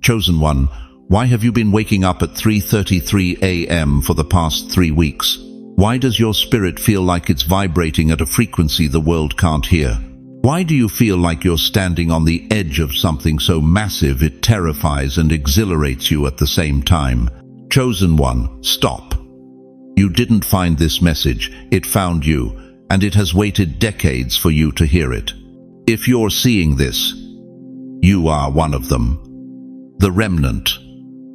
Chosen one, why have you been waking up at 3:33 a.m. for the past 3 weeks? Why does your spirit feel like it's vibrating at a frequency the world can't hear? Why do you feel like you're standing on the edge of something so massive it terrifies and exhilarates you at the same time? Chosen one, stop. You didn't find this message, it found you, and it has waited decades for you to hear it. If you're seeing this, you are one of them. The remnant,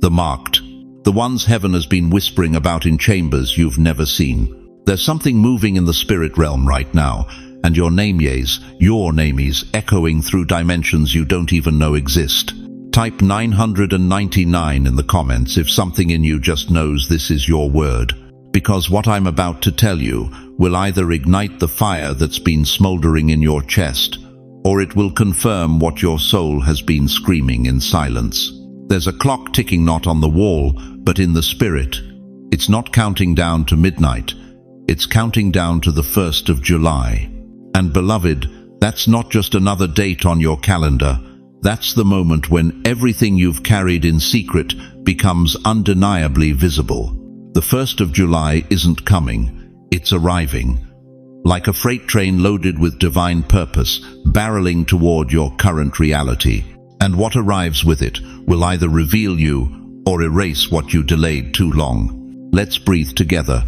the marked, the ones heaven has been whispering about in chambers you've never seen. There's something moving in the spirit realm right now, and your name is echoing through dimensions you don't even know exist. Type 999 in the comments if something in you just knows this is your word, because what I'm about to tell you will either ignite the fire that's been smoldering in your chest, or it will confirm what your soul has been screaming in silence. There's a clock ticking not on the wall, but in the spirit. It's not counting down to midnight. It's counting down to the 1st of July. And beloved, that's not just another date on your calendar. That's the moment when everything you've carried in secret becomes undeniably visible. The 1st of July isn't coming, it's arriving. Like a freight train loaded with divine purpose, barreling toward your current reality. And what arrives with it will either reveal you or erase what you delayed too long. Let's breathe together.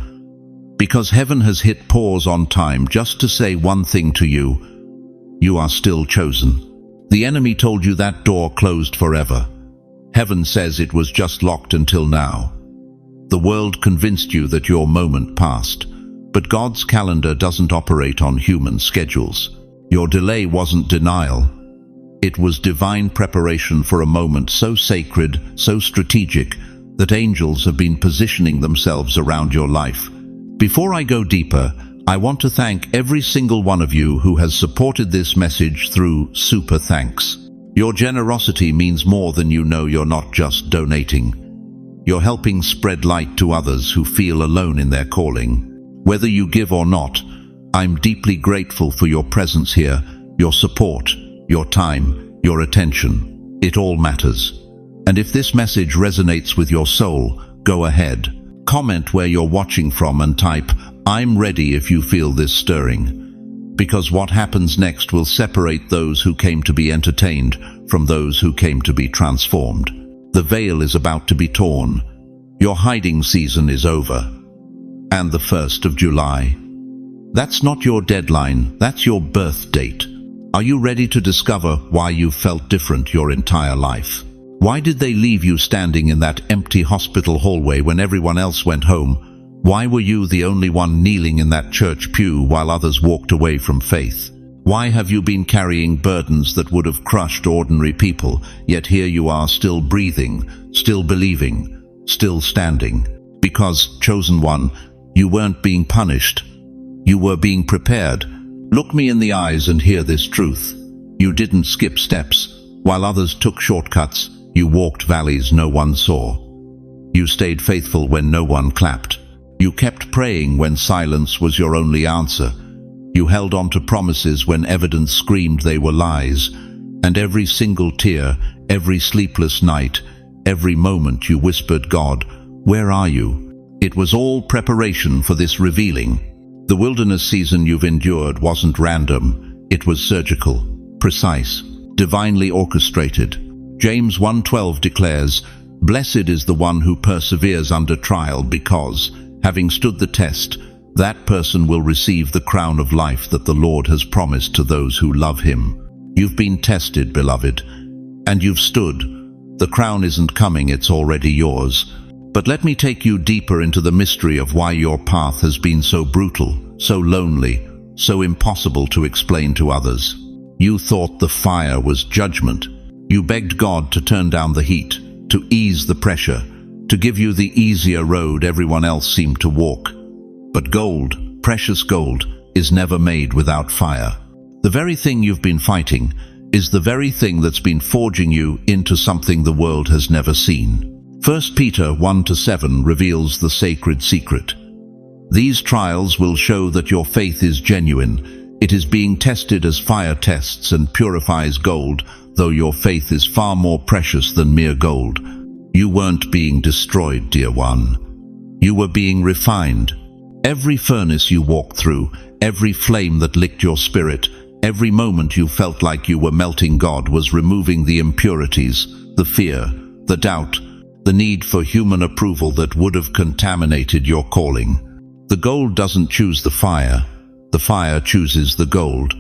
Because heaven has hit pause on time just to say one thing to you. You are still chosen. The enemy told you that door closed forever. Heaven says it was just locked until now. The world convinced you that your moment passed. But God's calendar doesn't operate on human schedules. Your delay wasn't denial. It was divine preparation for a moment so sacred, so strategic, that angels have been positioning themselves around your life. Before I go deeper, I want to thank every single one of you who has supported this message through super thanks. Your generosity means more than you know. You're not just donating. You're helping spread light to others who feel alone in their calling. Whether you give or not, I'm deeply grateful for your presence here, your support, your time, your attention. It all matters. And if this message resonates with your soul, go ahead. Comment where you're watching from and type, "I'm ready" if you feel this stirring. Because what happens next will separate those who came to be entertained from those who came to be transformed. The veil is about to be torn. Your hiding season is over. And the 1st of July. That's not your deadline, that's your birth date. Are you ready to discover why you felt different your entire life? Why did they leave you standing in that empty hospital hallway when everyone else went home? Why were you the only one kneeling in that church pew while others walked away from faith? Why have you been carrying burdens that would have crushed ordinary people, yet here you are still breathing, still believing, still standing? Because, chosen one, you weren't being punished. You were being prepared. Look me in the eyes and hear this truth. You didn't skip steps. While others took shortcuts, you walked valleys no one saw. You stayed faithful when no one clapped. You kept praying when silence was your only answer. You held on to promises when evidence screamed they were lies. And every single tear, every sleepless night, every moment you whispered, "God, where are you?" It was all preparation for this revealing. The wilderness season you've endured wasn't random. It was surgical, precise, divinely orchestrated. James 1:12 declares, "Blessed is the one who perseveres under trial, because, having stood the test, that person will receive the crown of life that the Lord has promised to those who love him." You've been tested, beloved, and you've stood. The crown isn't coming, it's already yours. But let me take you deeper into the mystery of why your path has been so brutal, so lonely, so impossible to explain to others. You thought the fire was judgment. You begged God to turn down the heat, to ease the pressure, to give you the easier road everyone else seemed to walk. But gold, precious gold, is never made without fire. The very thing you've been fighting is the very thing that's been forging you into something the world has never seen. 1 Peter 1-7 reveals the sacred secret. These trials will show that your faith is genuine. It is being tested as fire tests and purifies gold, though your faith is far more precious than mere gold. You weren't being destroyed, dear one. You were being refined. Every furnace you walked through, every flame that licked your spirit, every moment you felt like you were melting, God was removing the impurities, the fear, the doubt, the need for human approval that would have contaminated your calling. The gold doesn't choose the fire chooses the gold.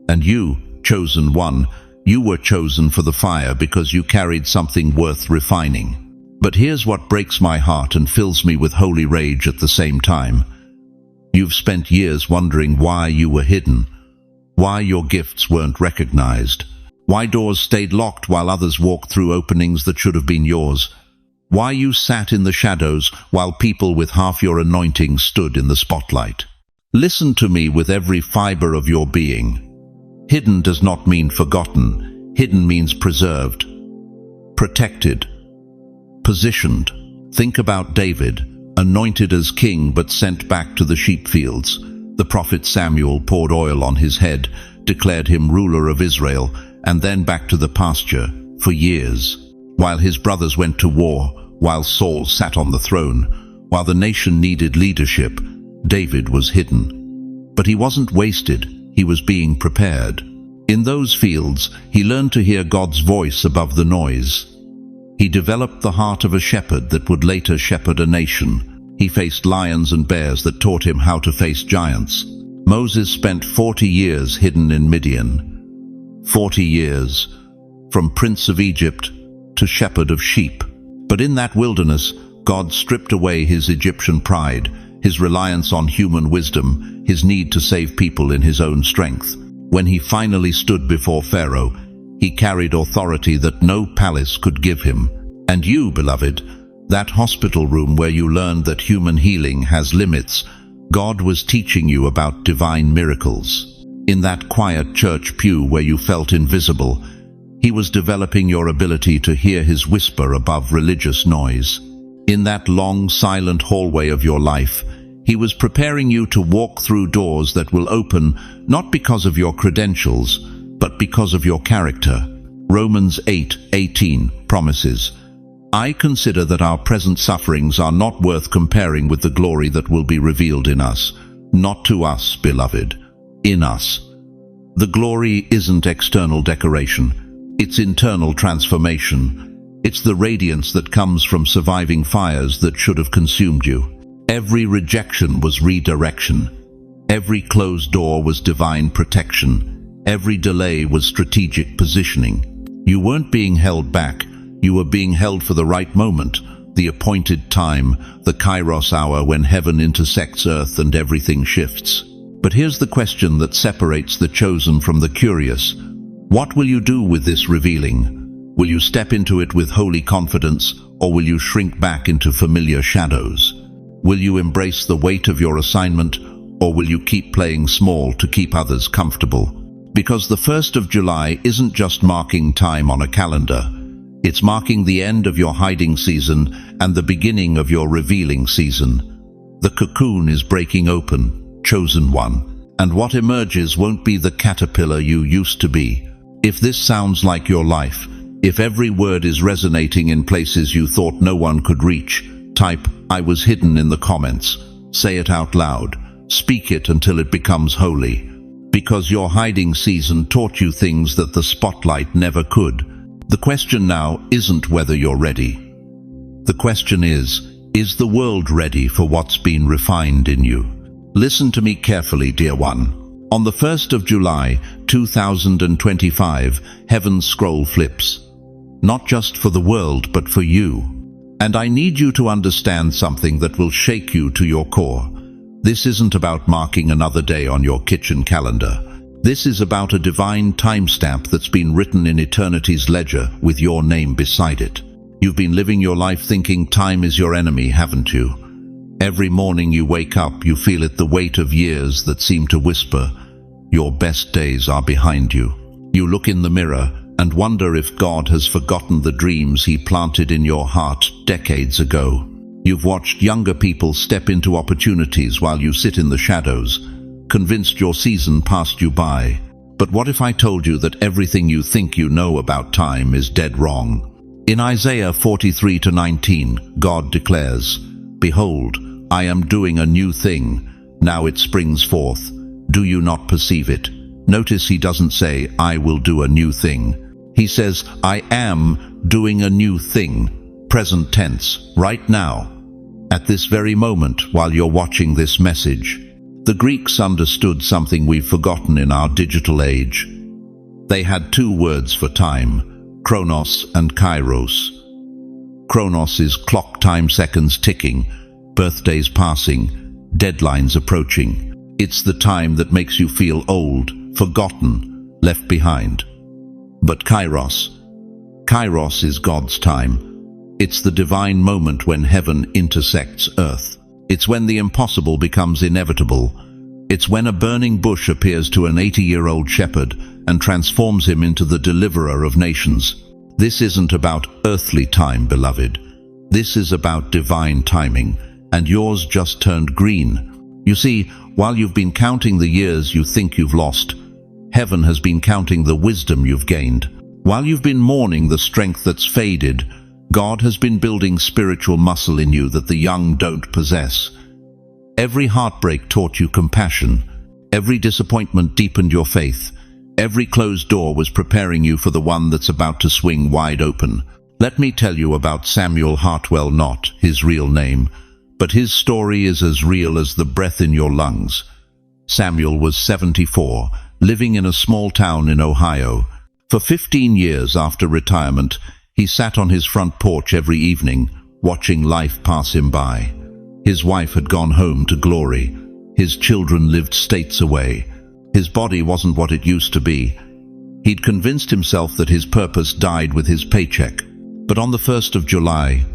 And you, chosen one, you were chosen for the fire because you carried something worth refining. But here's what breaks my heart and fills me with holy rage at the same time. You've spent years wondering why you were hidden, why your gifts weren't recognized, why doors stayed locked while others walked through openings that should have been yours, why you sat in the shadows while people with half your anointing stood in the spotlight. Listen to me with every fiber of your being. Hidden does not mean forgotten. Hidden means preserved, protected, positioned. Think about David, anointed as king but sent back to the sheep fields. The prophet Samuel poured oil on his head, declared him ruler of Israel, and then back to the pasture for years. While his brothers went to war, while Saul sat on the throne, while the nation needed leadership, David was hidden. But he wasn't wasted, he was being prepared. In those fields, he learned to hear God's voice above the noise. He developed the heart of a shepherd that would later shepherd a nation. He faced lions and bears that taught him how to face giants. Moses spent 40 years hidden in Midian. 40 years, from prince of Egypt to shepherd of sheep. But in that wilderness, God stripped away his Egyptian pride, his reliance on human wisdom, his need to save people in his own strength. When he finally stood before Pharaoh, he carried authority that no palace could give him. And you, beloved, that hospital room where you learned that human healing has limits, God was teaching you about divine miracles. In that quiet church pew where you felt invisible, he was developing your ability to hear his whisper above religious noise. In that long, silent hallway of your life, he was preparing you to walk through doors that will open not because of your credentials, but because of your character. Romans 8:18 promises, "I consider that our present sufferings are not worth comparing with the glory that will be revealed in us." Not to us, beloved, in us. The glory isn't external decoration, it's internal transformation. It's the radiance that comes from surviving fires that should have consumed you. Every rejection was redirection. Every closed door was divine protection. Every delay was strategic positioning. You weren't being held back. You were being held for the right moment, the appointed time, the Kairos hour when heaven intersects earth and everything shifts. But here's the question that separates the chosen from the curious. What will you do with this revealing? Will you step into it with holy confidence, or will you shrink back into familiar shadows? Will you embrace the weight of your assignment, or will you keep playing small to keep others comfortable? Because the 1st of July isn't just marking time on a calendar. It's marking the end of your hiding season and the beginning of your revealing season. The cocoon is breaking open, chosen one, and what emerges won't be the caterpillar you used to be. If this sounds like your life, if every word is resonating in places you thought no one could reach, type "I was hidden" in the comments. Say it out loud. Speak it until it becomes holy. Because your hiding season taught you things that the spotlight never could. The question now isn't whether you're ready. The question is the world ready for what's been refined in you? Listen to me carefully, dear one. On the 1st of July, 2025, heaven's scroll flips. Not just for the world, but for you. And I need you to understand something that will shake you to your core. This isn't about marking another day on your kitchen calendar. This is about a divine timestamp that's been written in eternity's ledger with your name beside it. You've been living your life thinking time is your enemy, haven't you? Every morning you wake up, you feel it, the weight of years that seem to whisper, your best days are behind you. You look in the mirror and wonder if God has forgotten the dreams he planted in your heart decades ago. You've watched younger people step into opportunities while you sit in the shadows, convinced your season passed you by. But what if I told you that everything you think you know about time is dead wrong? In Isaiah 43:19, God declares, "Behold, I am doing a new thing. Now it springs forth. Do you not perceive it?" Notice he doesn't say, "I will do a new thing." He says, "I am doing a new thing." Present tense, right now. At this very moment, while you're watching this message. The Greeks understood something we've forgotten in our digital age. They had two words for time, chronos and kairos. Chronos is clock time, seconds ticking, birthdays passing, deadlines approaching. It's the time that makes you feel old, forgotten, left behind. But kairos is God's time. It's the divine moment when heaven intersects earth. It's when the impossible becomes inevitable. It's when a burning bush appears to an 80-year-old shepherd and transforms him into the deliverer of nations. This isn't about earthly time, beloved. This is about divine timing, and yours just turned green. You see, while you've been counting the years you think you've lost, heaven has been counting the wisdom you've gained. While you've been mourning the strength that's faded, God has been building spiritual muscle in you that the young don't possess. Every heartbreak taught you compassion. Every disappointment deepened your faith. Every closed door was preparing you for the one that's about to swing wide open. Let me tell you about Samuel Hartwell, not his real name, but his story is as real as the breath in your lungs. Samuel was 74, living in a small town in Ohio. For 15 years after retirement, he sat on his front porch every evening, watching life pass him by. His wife had gone home to glory. His children lived states away. His body wasn't what it used to be. He'd convinced himself that his purpose died with his paycheck. But on the 1st of July,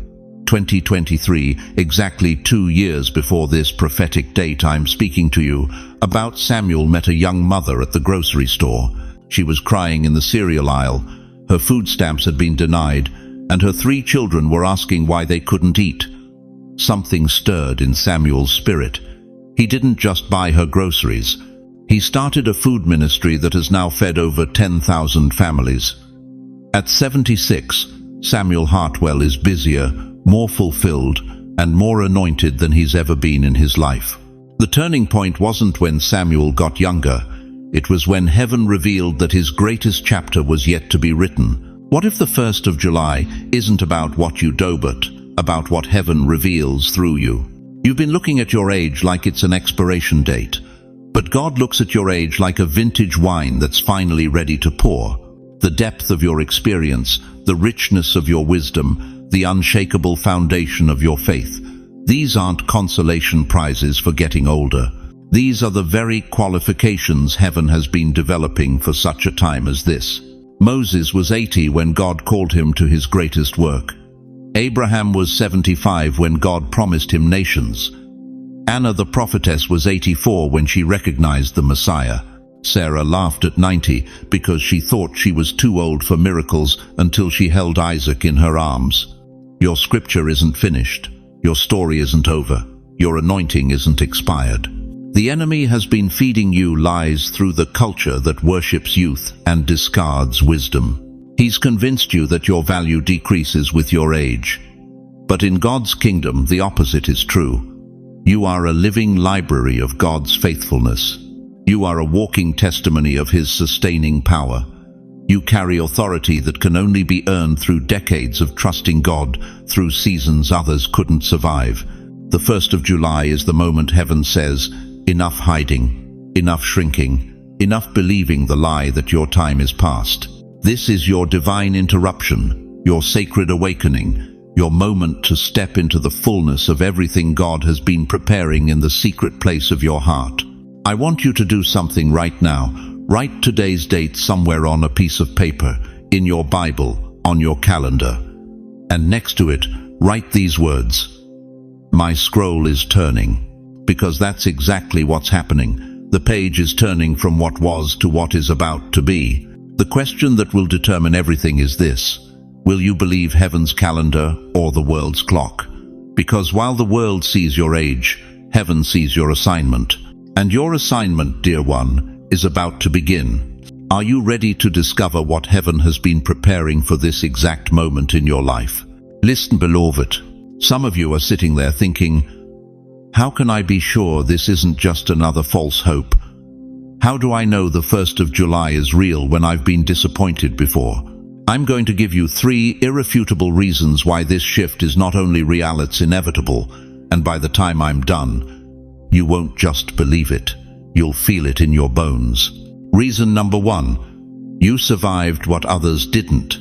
2023, exactly 2 years before this prophetic date I'm speaking to you about, Samuel met a young mother at the grocery store. She was crying in the cereal aisle. Her food stamps had been denied, and her 3 children were asking why they couldn't eat. Something stirred in Samuel's spirit. He didn't just buy her groceries. He started a food ministry that has now fed over 10,000 families. At 76, Samuel Hartwell is busier, more fulfilled, and more anointed than he's ever been in his life. The turning point wasn't when Samuel got younger. It was when heaven revealed that his greatest chapter was yet to be written. What if the 1st of July isn't about what you do, but about what heaven reveals through you? You've been looking at your age like it's an expiration date, but God looks at your age like a vintage wine that's finally ready to pour. The depth of your experience, the richness of your wisdom, the unshakable foundation of your faith. These aren't consolation prizes for getting older. These are the very qualifications heaven has been developing for such a time as this. Moses was 80 when God called him to his greatest work. Abraham was 75 when God promised him nations. Anna the prophetess was 84 when she recognized the Messiah. Sarah laughed at 90 because she thought she was too old for miracles until she held Isaac in her arms. Your scripture isn't finished. Your story isn't over. Your anointing isn't expired. The enemy has been feeding you lies through the culture that worships youth and discards wisdom. He's convinced you that your value decreases with your age. But in God's kingdom, the opposite is true. You are a living library of God's faithfulness. You are a walking testimony of His sustaining power. You carry authority that can only be earned through decades of trusting God through seasons others couldn't survive. The 1st of July is the moment heaven says, enough hiding, enough shrinking, enough believing the lie that your time is past. This is your divine interruption, your sacred awakening, your moment to step into the fullness of everything God has been preparing in the secret place of your heart. I want you to do something right now. Write today's date somewhere on a piece of paper, in your Bible, on your calendar. And next to it, write these words: my scroll is turning. Because that's exactly what's happening. The page is turning from what was to what is about to be. The question that will determine everything is this: will you believe heaven's calendar or the world's clock? Because while the world sees your age, heaven sees your assignment. And your assignment, dear one, is about to begin. Are you ready to discover what heaven has been preparing for this exact moment in your life? Listen, beloved. Some of you are sitting there thinking, how can I be sure this isn't just another false hope? How do I know the 1st of July is real when I've been disappointed before? I'm going to give you 3 irrefutable reasons why this shift is not only real, it's inevitable, and by the time I'm done, you won't just believe it, you'll feel it in your bones. Reason number 1, you survived what others didn't.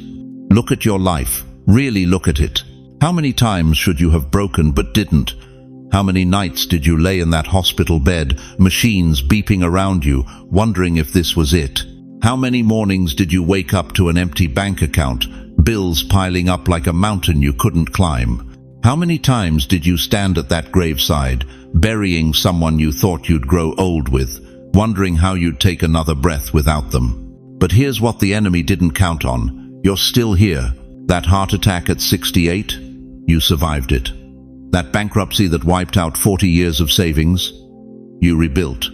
Look at your life, really look at it. How many times should you have broken but didn't? How many nights did you lay in that hospital bed, machines beeping around you, wondering if this was it? How many mornings did you wake up to an empty bank account, bills piling up like a mountain you couldn't climb? How many times did you stand at that graveside, burying someone you thought you'd grow old with, wondering how you'd take another breath without them? But here's what the enemy didn't count on. You're still here. That heart attack at 68, you survived it. That bankruptcy that wiped out 40 years of savings, you rebuilt.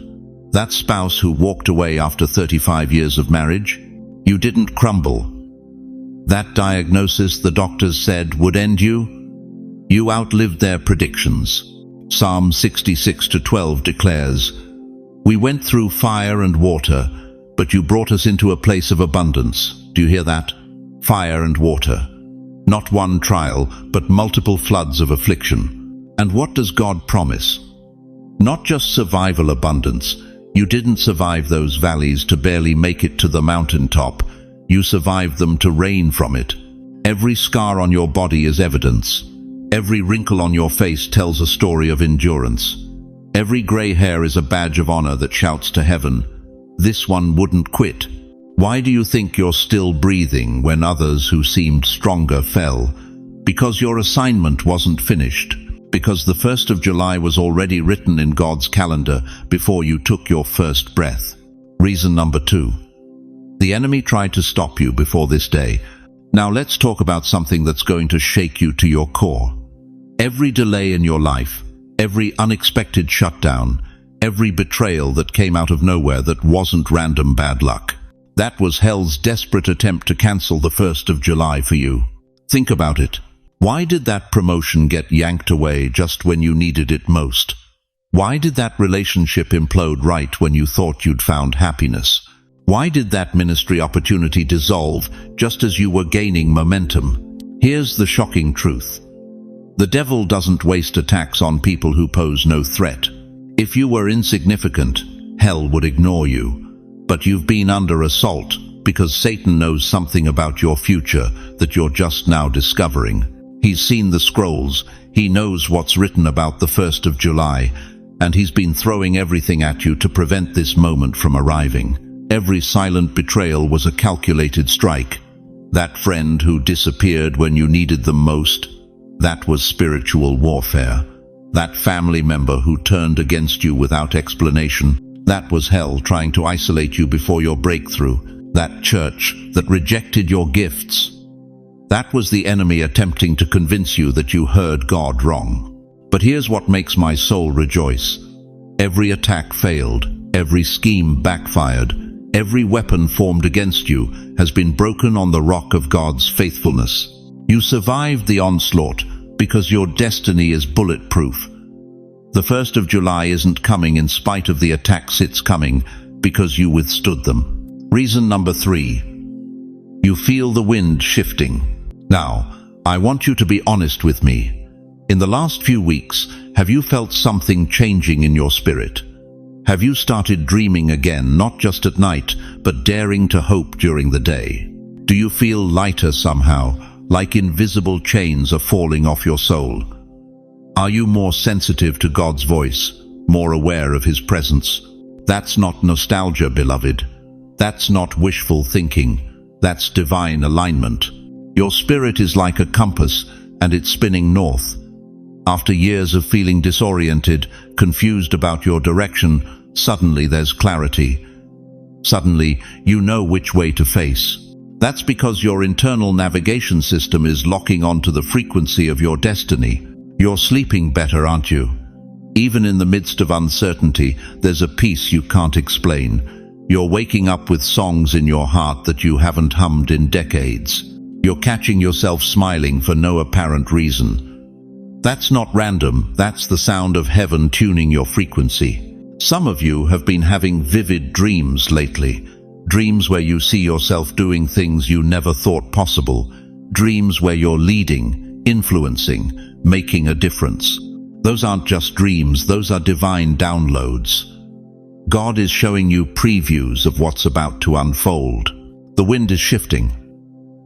That spouse who walked away after 35 years of marriage, you didn't crumble. That diagnosis the doctors said would end you, you outlived their predictions. Psalm 66:12 declares, "We went through fire and water, but you brought us into a place of abundance." Do you hear that? Fire and water. Not one trial, but multiple floods of affliction. And what does God promise? Not just survival abundance. You didn't survive those valleys to barely make it to the mountaintop. You survived them to reign from it. Every scar on your body is evidence. Every wrinkle on your face tells a story of endurance. Every gray hair is a badge of honor that shouts to heaven, "This one wouldn't quit." Why do you think you're still breathing when others who seemed stronger fell? Because your assignment wasn't finished. Because the 1st of July was already written in God's calendar before you took your first breath. Reason number 2. The enemy tried to stop you before this day. Now let's talk about something that's going to shake you to your core. Every delay in your life, every unexpected shutdown, every betrayal that came out of nowhere that wasn't random bad luck. That was hell's desperate attempt to cancel the 1st of July for you. Think about it. Why did that promotion get yanked away just when you needed it most? Why did that relationship implode right when you thought you'd found happiness? Why did that ministry opportunity dissolve just as you were gaining momentum? Here's the shocking truth. The devil doesn't waste attacks on people who pose no threat. If you were insignificant, hell would ignore you. But you've been under assault because Satan knows something about your future that you're just now discovering. He's seen the scrolls, he knows what's written about the 1st of July, and he's been throwing everything at you to prevent this moment from arriving. Every silent betrayal was a calculated strike. That friend who disappeared when you needed them most, that was spiritual warfare. That family member who turned against you without explanation, that was hell trying to isolate you before your breakthrough. That church that rejected your gifts, that was the enemy attempting to convince you that you heard God wrong. But here's what makes my soul rejoice. Every attack failed, every scheme backfired, every weapon formed against you has been broken on the rock of God's faithfulness. You survived the onslaught because your destiny is bulletproof. The 1st of July isn't coming in spite of the attacks, it's coming because you withstood them. Reason number 3. You feel the wind shifting. Now, I want you to be honest with me. In the last few weeks, have you felt something changing in your spirit? Have you started dreaming again, not just at night, but daring to hope during the day? Do you feel lighter somehow, like invisible chains are falling off your soul? Are you more sensitive to God's voice, more aware of His presence? That's not nostalgia, beloved. That's not wishful thinking. That's divine alignment. Your spirit is like a compass, and it's spinning north. After years of feeling disoriented, confused about your direction, suddenly there's clarity. Suddenly, you know which way to face. That's because your internal navigation system is locking onto the frequency of your destiny. You're sleeping better, aren't you? Even in the midst of uncertainty, there's a peace you can't explain. You're waking up with songs in your heart that you haven't hummed in decades. You're catching yourself smiling for no apparent reason. That's not random, that's the sound of heaven tuning your frequency. Some of you have been having vivid dreams lately. Dreams where you see yourself doing things you never thought possible. Dreams where you're leading, influencing, making a difference. Those aren't just dreams, those are divine downloads. God is showing you previews of what's about to unfold. The wind is shifting,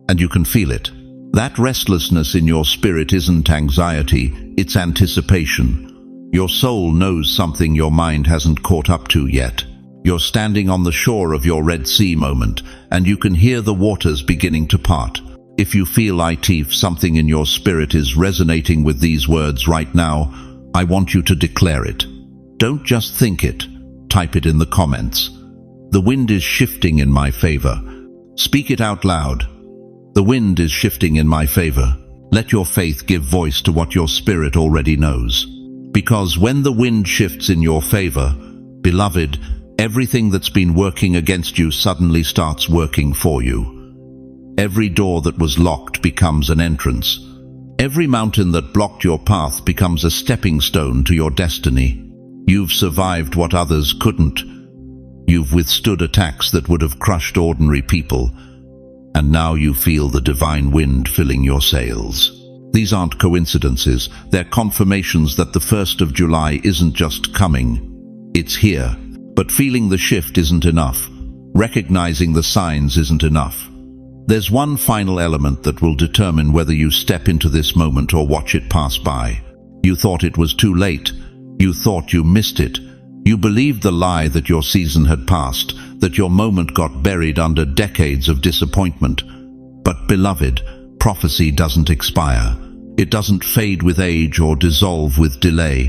and you can feel it. That restlessness in your spirit isn't anxiety, it's anticipation. Your soul knows something your mind hasn't caught up to yet. You're standing on the shore of your Red Sea moment, and you can hear the waters beginning to part. If you feel something in your spirit is resonating with these words right now, I want you to declare it. Don't just think it, type it in the comments. The wind is shifting in my favor. Speak it out loud. The wind is shifting in my favor. Let your faith give voice to what your spirit already knows. Because when the wind shifts in your favor, beloved, everything that's been working against you suddenly starts working for you. Every door that was locked becomes an entrance. Every mountain that blocked your path becomes a stepping stone to your destiny. You've survived what others couldn't. You've withstood attacks that would have crushed ordinary people. And now you feel the divine wind filling your sails. These aren't coincidences. They're confirmations that the 1st of July isn't just coming. It's here. But feeling the shift isn't enough. Recognizing the signs isn't enough. There's one final element that will determine whether you step into this moment or watch it pass by. You thought it was too late. You thought you missed it. You believed the lie that your season had passed, that your moment got buried under decades of disappointment. But beloved, prophecy doesn't expire. It doesn't fade with age or dissolve with delay.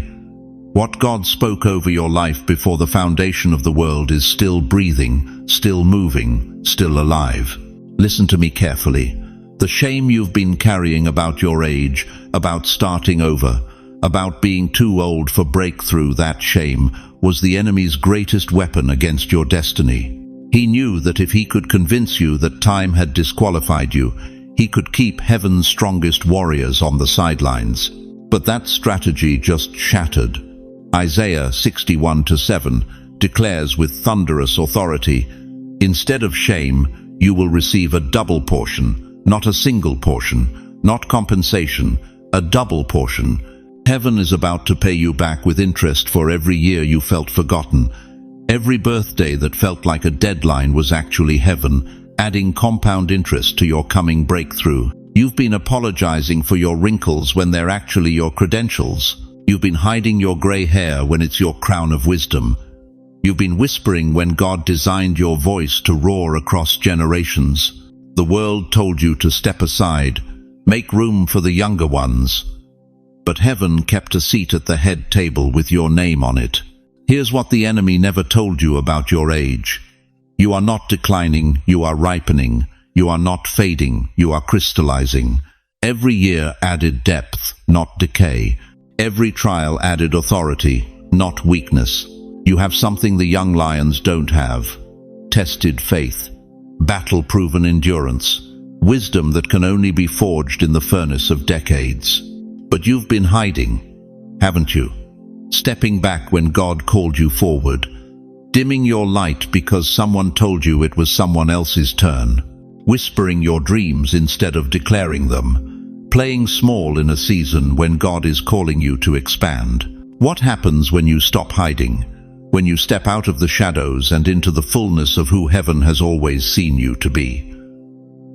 What God spoke over your life before the foundation of the world is still breathing, still moving, still alive. Listen to me carefully. The shame you've been carrying about your age, about starting over, about being too old for breakthrough, that shame was the enemy's greatest weapon against your destiny. He knew that if he could convince you that time had disqualified you, he could keep heaven's strongest warriors on the sidelines. But that strategy just shattered. Isaiah 61:7 declares with thunderous authority, "Instead of shame, you will receive a double portion, not a single portion, not compensation, a double portion. Heaven is about to pay you back with interest for every year you felt forgotten. Every birthday that felt like a deadline was actually heaven, adding compound interest to your coming breakthrough. You've been apologizing for your wrinkles when they're actually your credentials. You've been hiding your gray hair when it's your crown of wisdom. You've been whispering when God designed your voice to roar across generations. The world told you to step aside, make room for the younger ones. But heaven kept a seat at the head table with your name on it. Here's what the enemy never told you about your age. You are not declining, you are ripening. You are not fading, you are crystallizing. Every year added depth, not decay. Every trial added authority, not weakness. You have something the young lions don't have. Tested faith, battle-proven endurance, wisdom that can only be forged in the furnace of decades. But you've been hiding, haven't you? Stepping back when God called you forward. Dimming your light because someone told you it was someone else's turn. Whispering your dreams instead of declaring them. Playing small in a season when God is calling you to expand. What happens when you stop hiding? When you step out of the shadows and into the fullness of who heaven has always seen you to be.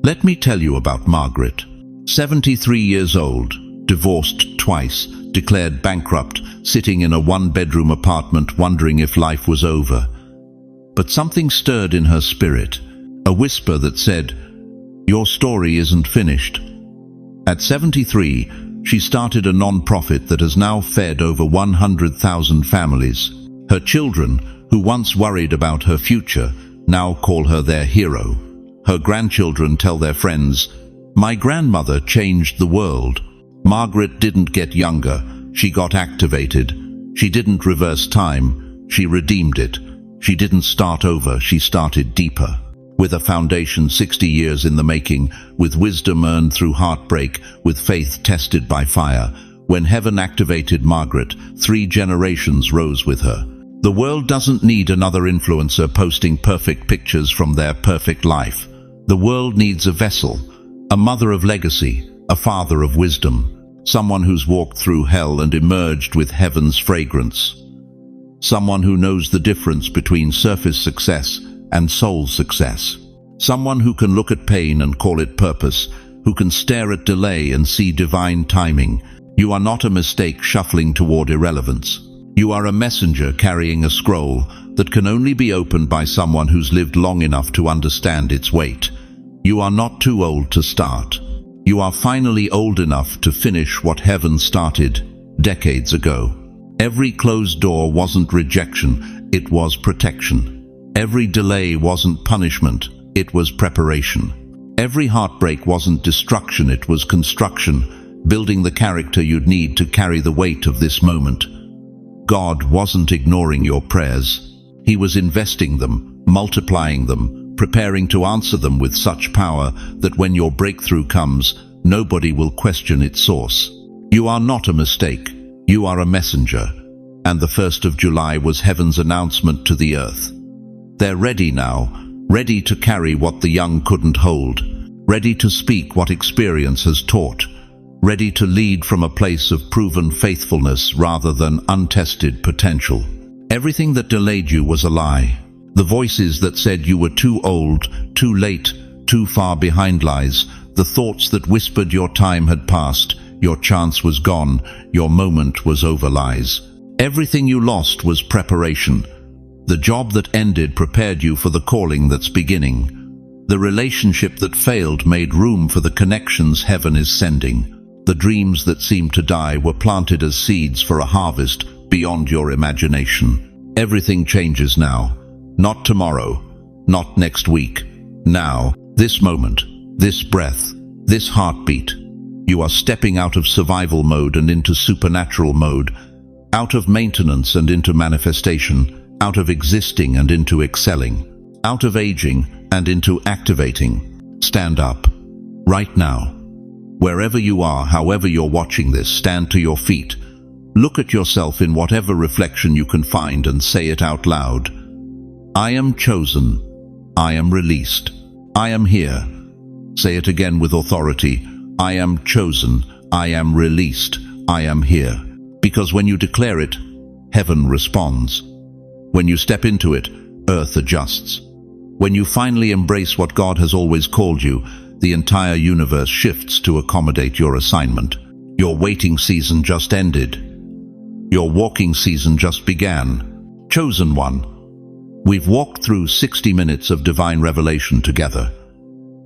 Let me tell you about Margaret. 73 years old, divorced twice, declared bankrupt, sitting in a one-bedroom apartment wondering if life was over. But something stirred in her spirit, a whisper that said, "Your story isn't finished." At 73, she started a non-profit that has now fed over 100,000 families. Her children, who once worried about her future, now call her their hero. Her grandchildren tell their friends, "My grandmother changed the world." Margaret didn't get younger, she got activated. She didn't reverse time, she redeemed it. She didn't start over, she started deeper. With a foundation 60 years in the making, with wisdom earned through heartbreak, with faith tested by fire, when heaven activated Margaret, 3 generations rose with her. The world doesn't need another influencer posting perfect pictures from their perfect life. The world needs a vessel, a mother of legacy, a father of wisdom, someone who's walked through hell and emerged with heaven's fragrance. Someone who knows the difference between surface success and soul success. Someone who can look at pain and call it purpose, who can stare at delay and see divine timing. You are not a mistake shuffling toward irrelevance. You are a messenger carrying a scroll that can only be opened by someone who's lived long enough to understand its weight. You are not too old to start. You are finally old enough to finish what heaven started decades ago. Every closed door wasn't rejection, it was protection. Every delay wasn't punishment, it was preparation. Every heartbreak wasn't destruction, it was construction, building the character you'd need to carry the weight of this moment. God wasn't ignoring your prayers. He was investing them, multiplying them, preparing to answer them with such power that when your breakthrough comes, nobody will question its source. You are not a mistake, you are a messenger. And the 1st of July was heaven's announcement to the earth. They're ready now, ready to carry what the young couldn't hold, ready to speak what experience has taught, ready to lead from a place of proven faithfulness rather than untested potential. Everything that delayed you was a lie. The voices that said you were too old, too late, too far behind lies, the thoughts that whispered your time had passed, your chance was gone, your moment was over lies. Everything you lost was preparation. The job that ended prepared you for the calling that's beginning. The relationship that failed made room for the connections heaven is sending. The dreams that seemed to die were planted as seeds for a harvest beyond your imagination. Everything changes now. Not tomorrow, not next week. Now, this moment, this breath, this heartbeat. You are stepping out of survival mode and into supernatural mode, out of maintenance and into manifestation, out of existing and into excelling, out of aging and into activating. Stand up, right now. Wherever you are, however you're watching this, stand to your feet. Look at yourself in whatever reflection you can find and say it out loud. I am chosen. I am released. I am here. Say it again with authority. I am chosen. I am released. I am here. Because when you declare it, heaven responds. When you step into it, earth adjusts. When you finally embrace what God has always called you, the entire universe shifts to accommodate your assignment. Your waiting season just ended. Your walking season just began. Chosen one. We've walked through 60 minutes of divine revelation together.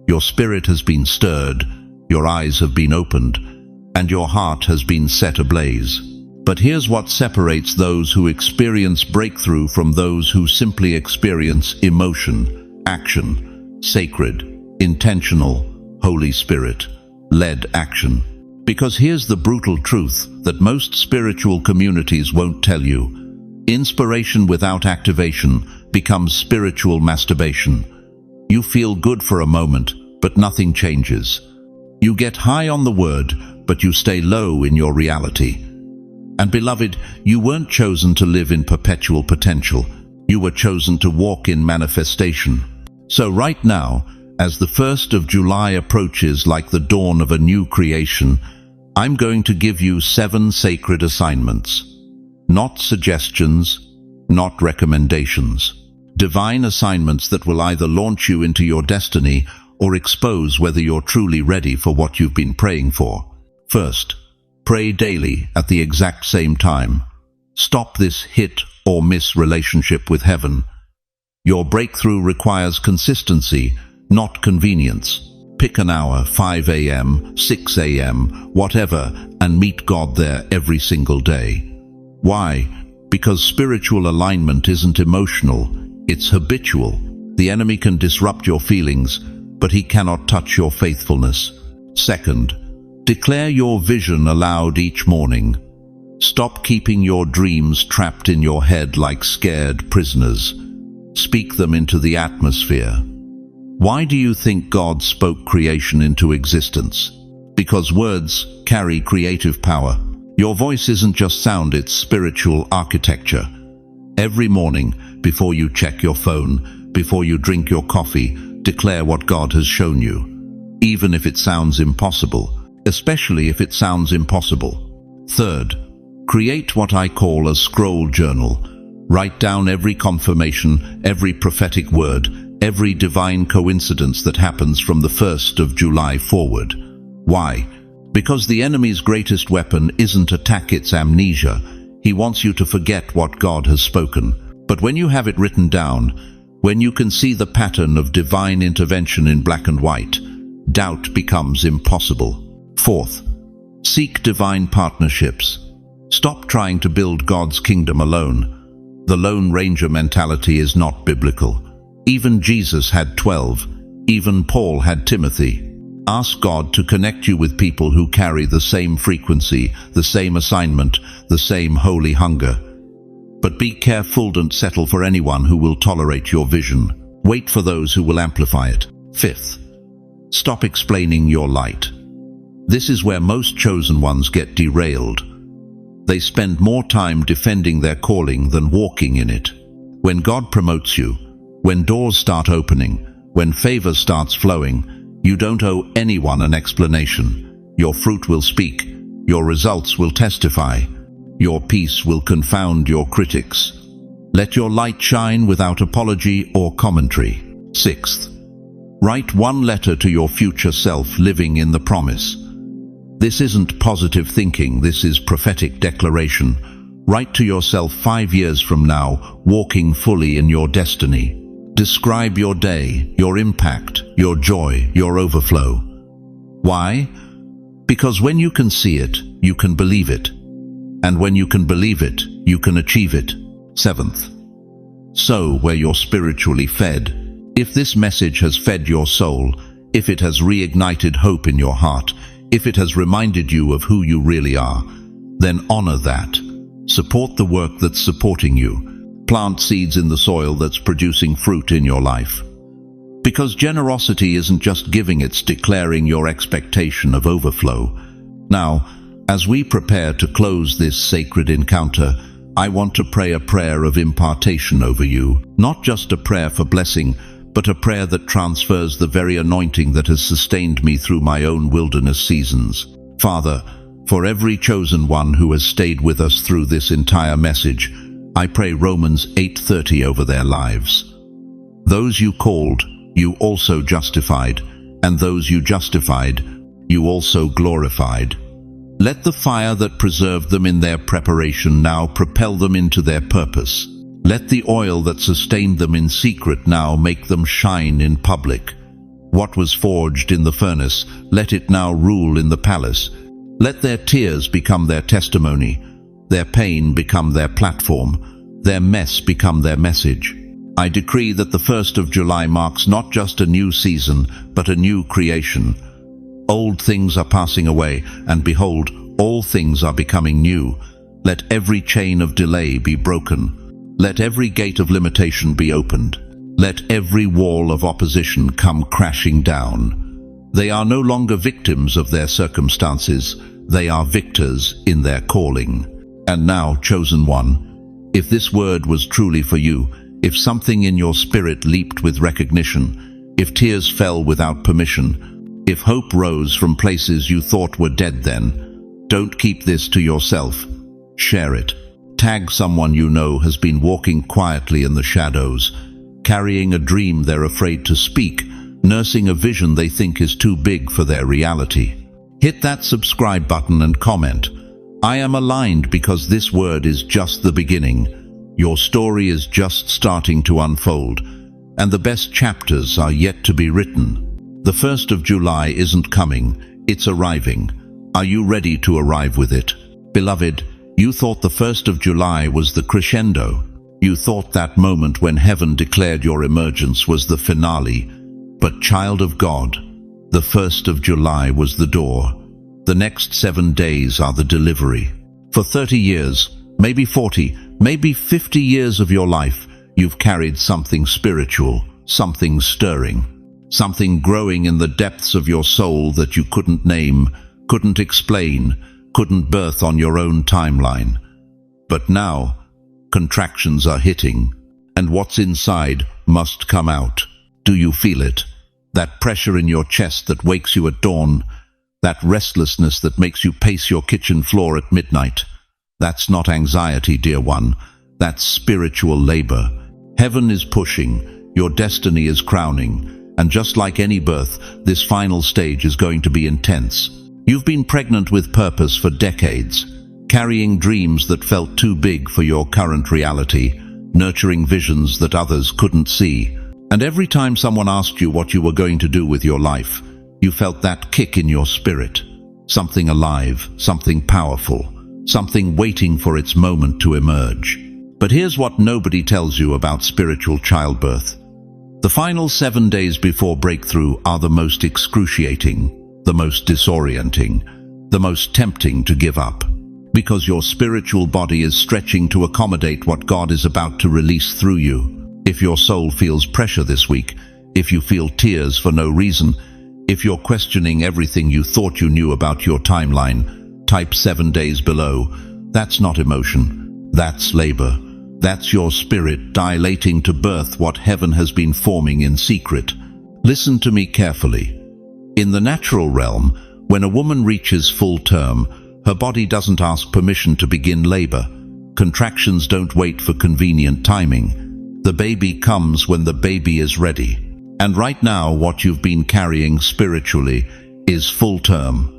Your spirit has been stirred, your eyes have been opened, and your heart has been set ablaze. But here's what separates those who experience breakthrough from those who simply experience emotion, action, sacred, intentional, Holy Spirit-led action. Because here's the brutal truth that most spiritual communities won't tell you. Inspiration without activation becomes spiritual masturbation. You feel good for a moment, but nothing changes. You get high on the word, but you stay low in your reality. And beloved, you weren't chosen to live in perpetual potential. You were chosen to walk in manifestation. So right now, as the 1st of July approaches like the dawn of a new creation, I'm going to give you 7 sacred assignments. Not suggestions, not recommendations. Divine assignments that will either launch you into your destiny or expose whether you're truly ready for what you've been praying for. First, pray daily at the exact same time. Stop this hit or miss relationship with heaven. Your breakthrough requires consistency, not convenience. Pick an hour, 5 a.m., 6 a.m., whatever, and meet God there every single day. Why? Because spiritual alignment isn't emotional, it's habitual. The enemy can disrupt your feelings, but he cannot touch your faithfulness. Second, declare your vision aloud each morning. Stop keeping your dreams trapped in your head like scared prisoners. Speak them into the atmosphere. Why do you think God spoke creation into existence? Because words carry creative power. Your voice isn't just sound, it's spiritual architecture. Every morning, before you check your phone, before you drink your coffee, declare what God has shown you. Even if it sounds impossible, especially if it sounds impossible. Third, create what I call a scroll journal. Write down every confirmation, every prophetic word, every divine coincidence that happens from the 1st of July forward. Why? Because the enemy's greatest weapon isn't attack, it's amnesia. He wants you to forget what God has spoken. But when you have it written down, when you can see the pattern of divine intervention in black and white, doubt becomes impossible. Fourth, seek divine partnerships. Stop trying to build God's kingdom alone. The Lone Ranger mentality is not biblical. Even Jesus had 12. Even Paul had Timothy. Ask God to connect you with people who carry the same frequency, the same assignment, the same holy hunger. But be careful, don't settle for anyone who will tolerate your vision. Wait for those who will amplify it. Fifth, stop explaining your light. This is where most chosen ones get derailed. They spend more time defending their calling than walking in it. When God promotes you, when doors start opening, when favor starts flowing, you don't owe anyone an explanation. Your fruit will speak. Your results will testify. Your peace will confound your critics. Let your light shine without apology or commentary. Sixth, write one letter to your future self living in the promise. This isn't positive thinking, this is prophetic declaration. Write to yourself 5 years from now, walking fully in your destiny. Describe your day, your impact, your joy, your overflow. Why? Because when you can see it, you can believe it. And when you can believe it, you can achieve it. Seventh, sow where you're spiritually fed. If this message has fed your soul, if it has reignited hope in your heart, if it has reminded you of who you really are, then honor that. Support the work that's supporting you. Plant seeds in the soil that's producing fruit in your life. Because generosity isn't just giving, it's declaring your expectation of overflow. Now, as we prepare to close this sacred encounter, I want to pray a prayer of impartation over you. Not just a prayer for blessing, but a prayer that transfers the very anointing that has sustained me through my own wilderness seasons. Father, for every chosen one who has stayed with us through this entire message, I pray Romans 8:30 over their lives. Those you called, you also justified, and those you justified, you also glorified. Let the fire that preserved them in their preparation now propel them into their purpose. Let the oil that sustained them in secret now make them shine in public. What was forged in the furnace, let it now rule in the palace. Let their tears become their testimony, their pain become their platform, their mess become their message. I decree that the 1st of July marks not just a new season, but a new creation. Old things are passing away, and behold, all things are becoming new. Let every chain of delay be broken. Let every gate of limitation be opened. Let every wall of opposition come crashing down. They are no longer victims of their circumstances. They are victors in their calling. And now, chosen one, if this word was truly for you, if something in your spirit leaped with recognition, if tears fell without permission, if hope rose from places you thought were dead then, don't keep this to yourself. Share it. Tag someone you know has been walking quietly in the shadows, carrying a dream they're afraid to speak, nursing a vision they think is too big for their reality. Hit that subscribe button and comment. I am aligned because this word is just the beginning. Your story is just starting to unfold, and the best chapters are yet to be written. The 1st of July isn't coming, it's arriving. Are you ready to arrive with it? Beloved, you thought the 1st of July was the crescendo. You thought that moment when heaven declared your emergence was the finale. But child of God, the 1st of July was the door. The next 7 days are the delivery. For 30 years, maybe 40, maybe 50 years of your life, you've carried something spiritual, something stirring, something growing in the depths of your soul that you couldn't name, couldn't explain, couldn't birth on your own timeline. But now, contractions are hitting, and what's inside must come out. Do you feel it? That pressure in your chest that wakes you at dawn, that restlessness that makes you pace your kitchen floor at midnight. That's not anxiety, dear one. That's spiritual labor. Heaven is pushing, your destiny is crowning, and just like any birth, this final stage is going to be intense. You've been pregnant with purpose for decades, carrying dreams that felt too big for your current reality, nurturing visions that others couldn't see. And every time someone asked you what you were going to do with your life, you felt that kick in your spirit. Something alive, something powerful, something waiting for its moment to emerge. But here's what nobody tells you about spiritual childbirth. The final 7 days before breakthrough are the most excruciating, the most disorienting, the most tempting to give up. Because your spiritual body is stretching to accommodate what God is about to release through you. If your soul feels pressure this week, if you feel tears for no reason, if you're questioning everything you thought you knew about your timeline, type 7 days below. That's not emotion. That's labor. That's your spirit dilating to birth what heaven has been forming in secret. Listen to me carefully. In the natural realm, when a woman reaches full term, her body doesn't ask permission to begin labor. Contractions don't wait for convenient timing. The baby comes when the baby is ready. And right now, what you've been carrying spiritually is full term.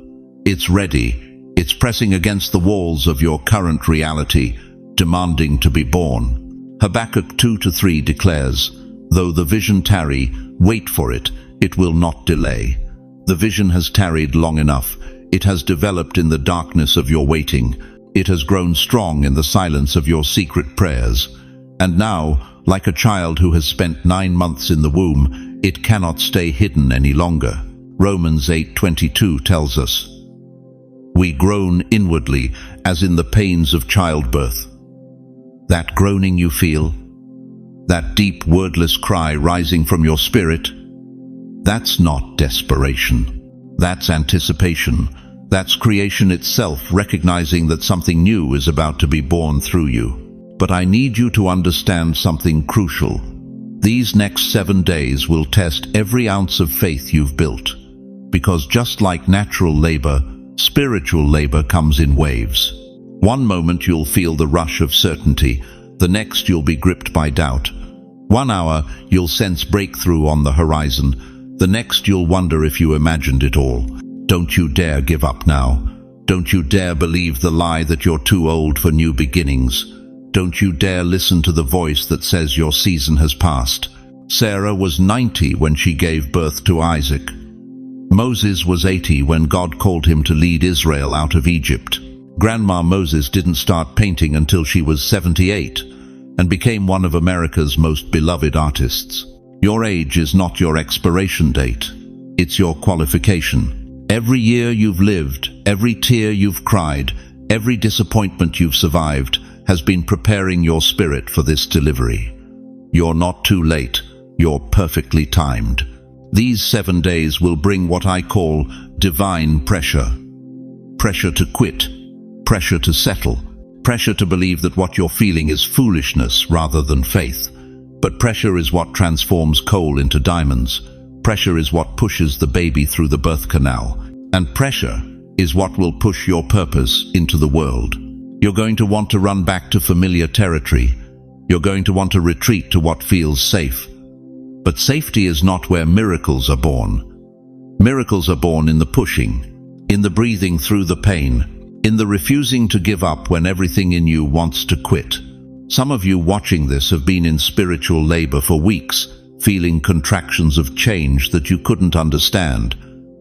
It's ready. It's pressing against the walls of your current reality, demanding to be born. Habakkuk 2-3 declares, "Though the vision tarry, wait for it, it will not delay." The vision has tarried long enough. It has developed in the darkness of your waiting. It has grown strong in the silence of your secret prayers. And now, like a child who has spent 9 months in the womb, it cannot stay hidden any longer. Romans 8:22 tells us, "We groan inwardly as in the pains of childbirth." That groaning you feel, that deep wordless cry rising from your spirit, that's not desperation. That's anticipation. That's creation itself recognizing that something new is about to be born through you. But I need you to understand something crucial. These next 7 days will test every ounce of faith you've built. Because just like natural labor, spiritual labor comes in waves. One moment you'll feel the rush of certainty, the next you'll be gripped by doubt. 1 hour you'll sense breakthrough on the horizon, the next you'll wonder if you imagined it all. Don't you dare give up now. Don't you dare believe the lie that you're too old for new beginnings. Don't you dare listen to the voice that says your season has passed. Sarah was 90 when she gave birth to Isaac. Moses was 80 when God called him to lead Israel out of Egypt. Grandma Moses didn't start painting until she was 78 and became one of America's most beloved artists. Your age is not your expiration date. It's your qualification. Every year you've lived, every tear you've cried, every disappointment you've survived has been preparing your spirit for this delivery. You're not too late. You're perfectly timed. These 7 days will bring what I call divine pressure. Pressure to quit. Pressure to settle. Pressure to believe that what you're feeling is foolishness rather than faith. But pressure is what transforms coal into diamonds. Pressure is what pushes the baby through the birth canal. And pressure is what will push your purpose into the world. You're going to want to run back to familiar territory. You're going to want to retreat to what feels safe. But safety is not where miracles are born. Miracles are born in the pushing, in the breathing through the pain, in the refusing to give up when everything in you wants to quit. Some of you watching this have been in spiritual labor for weeks, feeling contractions of change that you couldn't understand,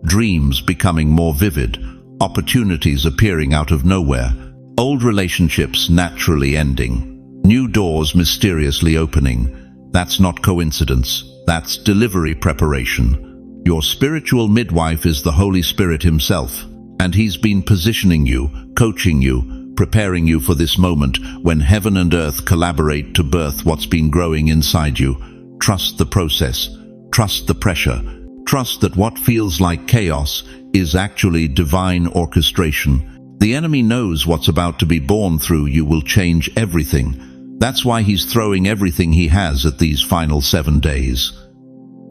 dreams becoming more vivid, opportunities appearing out of nowhere, old relationships naturally ending, new doors mysteriously opening. That's not coincidence. That's delivery preparation. Your spiritual midwife is the Holy Spirit himself, and he's been positioning you, coaching you, preparing you for this moment when heaven and earth collaborate to birth what's been growing inside you. Trust the process. Trust the pressure. Trust that what feels like chaos is actually divine orchestration. The enemy knows what's about to be born through you will change everything. That's why he's throwing everything he has at these final 7 days.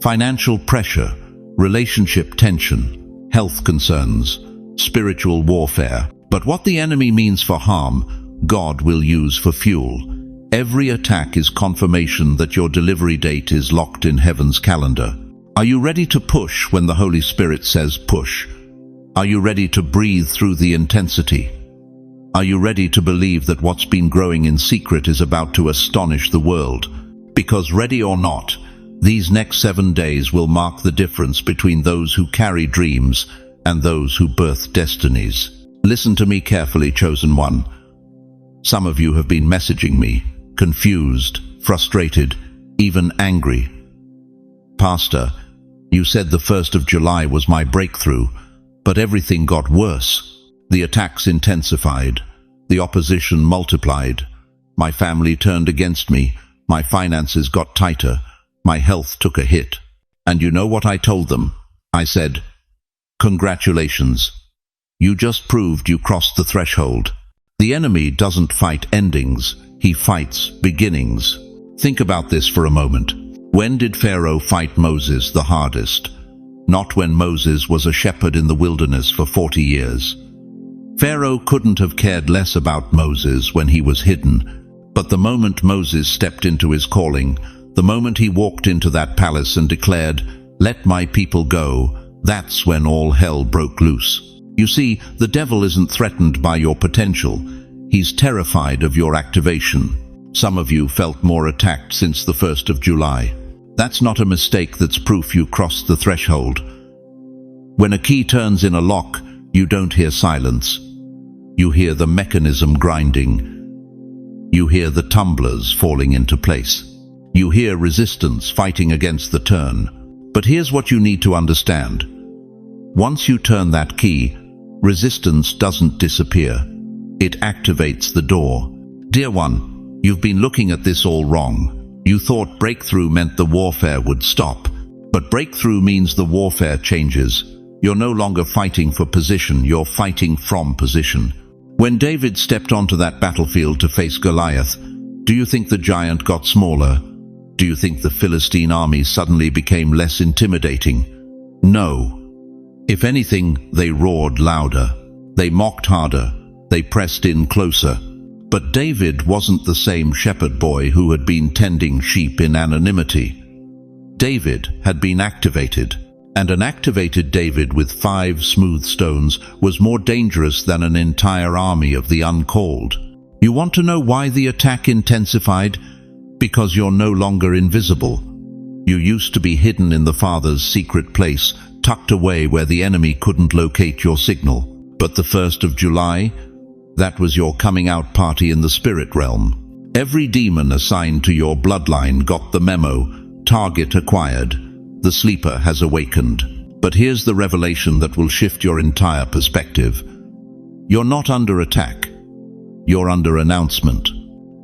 Financial pressure, relationship tension, health concerns, spiritual warfare. But what the enemy means for harm, God will use for fuel. Every attack is confirmation that your delivery date is locked in heaven's calendar. Are you ready to push when the Holy Spirit says push? Are you ready to breathe through the intensity? Are you ready to believe that what's been growing in secret is about to astonish the world? Because ready or not, these next 7 days will mark the difference between those who carry dreams and those who birth destinies. Listen to me carefully, chosen one. Some of you have been messaging me, confused, frustrated, even angry. Pastor, you said the 1st of July was my breakthrough, but everything got worse. The attacks intensified. The opposition multiplied. My family turned against me. My finances got tighter. My health took a hit. And you know what I told them? I said, "Congratulations. You just proved you crossed the threshold." The enemy doesn't fight endings. He fights beginnings. Think about this for a moment. When did Pharaoh fight Moses the hardest? Not when Moses was a shepherd in the wilderness for 40 years. Pharaoh couldn't have cared less about Moses when he was hidden. But the moment Moses stepped into his calling, the moment he walked into that palace and declared, "Let my people go," that's when all hell broke loose. You see, the devil isn't threatened by your potential. He's terrified of your activation. Some of you felt more attacked since the 1st of July. That's not a mistake, that's proof you crossed the threshold. When a key turns in a lock, you don't hear silence. You hear the mechanism grinding. You hear the tumblers falling into place. You hear resistance fighting against the turn. But here's what you need to understand. Once you turn that key, resistance doesn't disappear. It activates the door. Dear one, you've been looking at this all wrong. You thought breakthrough meant the warfare would stop. But breakthrough means the warfare changes. You're no longer fighting for position, you're fighting from position. When David stepped onto that battlefield to face Goliath, do you think the giant got smaller? Do you think the Philistine army suddenly became less intimidating? No. If anything, they roared louder. They mocked harder. They pressed in closer. But David wasn't the same shepherd boy who had been tending sheep in anonymity. David had been activated, and an activated David with 5 smooth stones was more dangerous than an entire army of the uncalled. You want to know why the attack intensified? Because you're no longer invisible. You used to be hidden in the Father's secret place, tucked away where the enemy couldn't locate your signal. But the 1st of July, that was your coming out party in the spirit realm. Every demon assigned to your bloodline got the memo. Target acquired. The sleeper has awakened. But here's the revelation that will shift your entire perspective. You're not under attack. You're under announcement.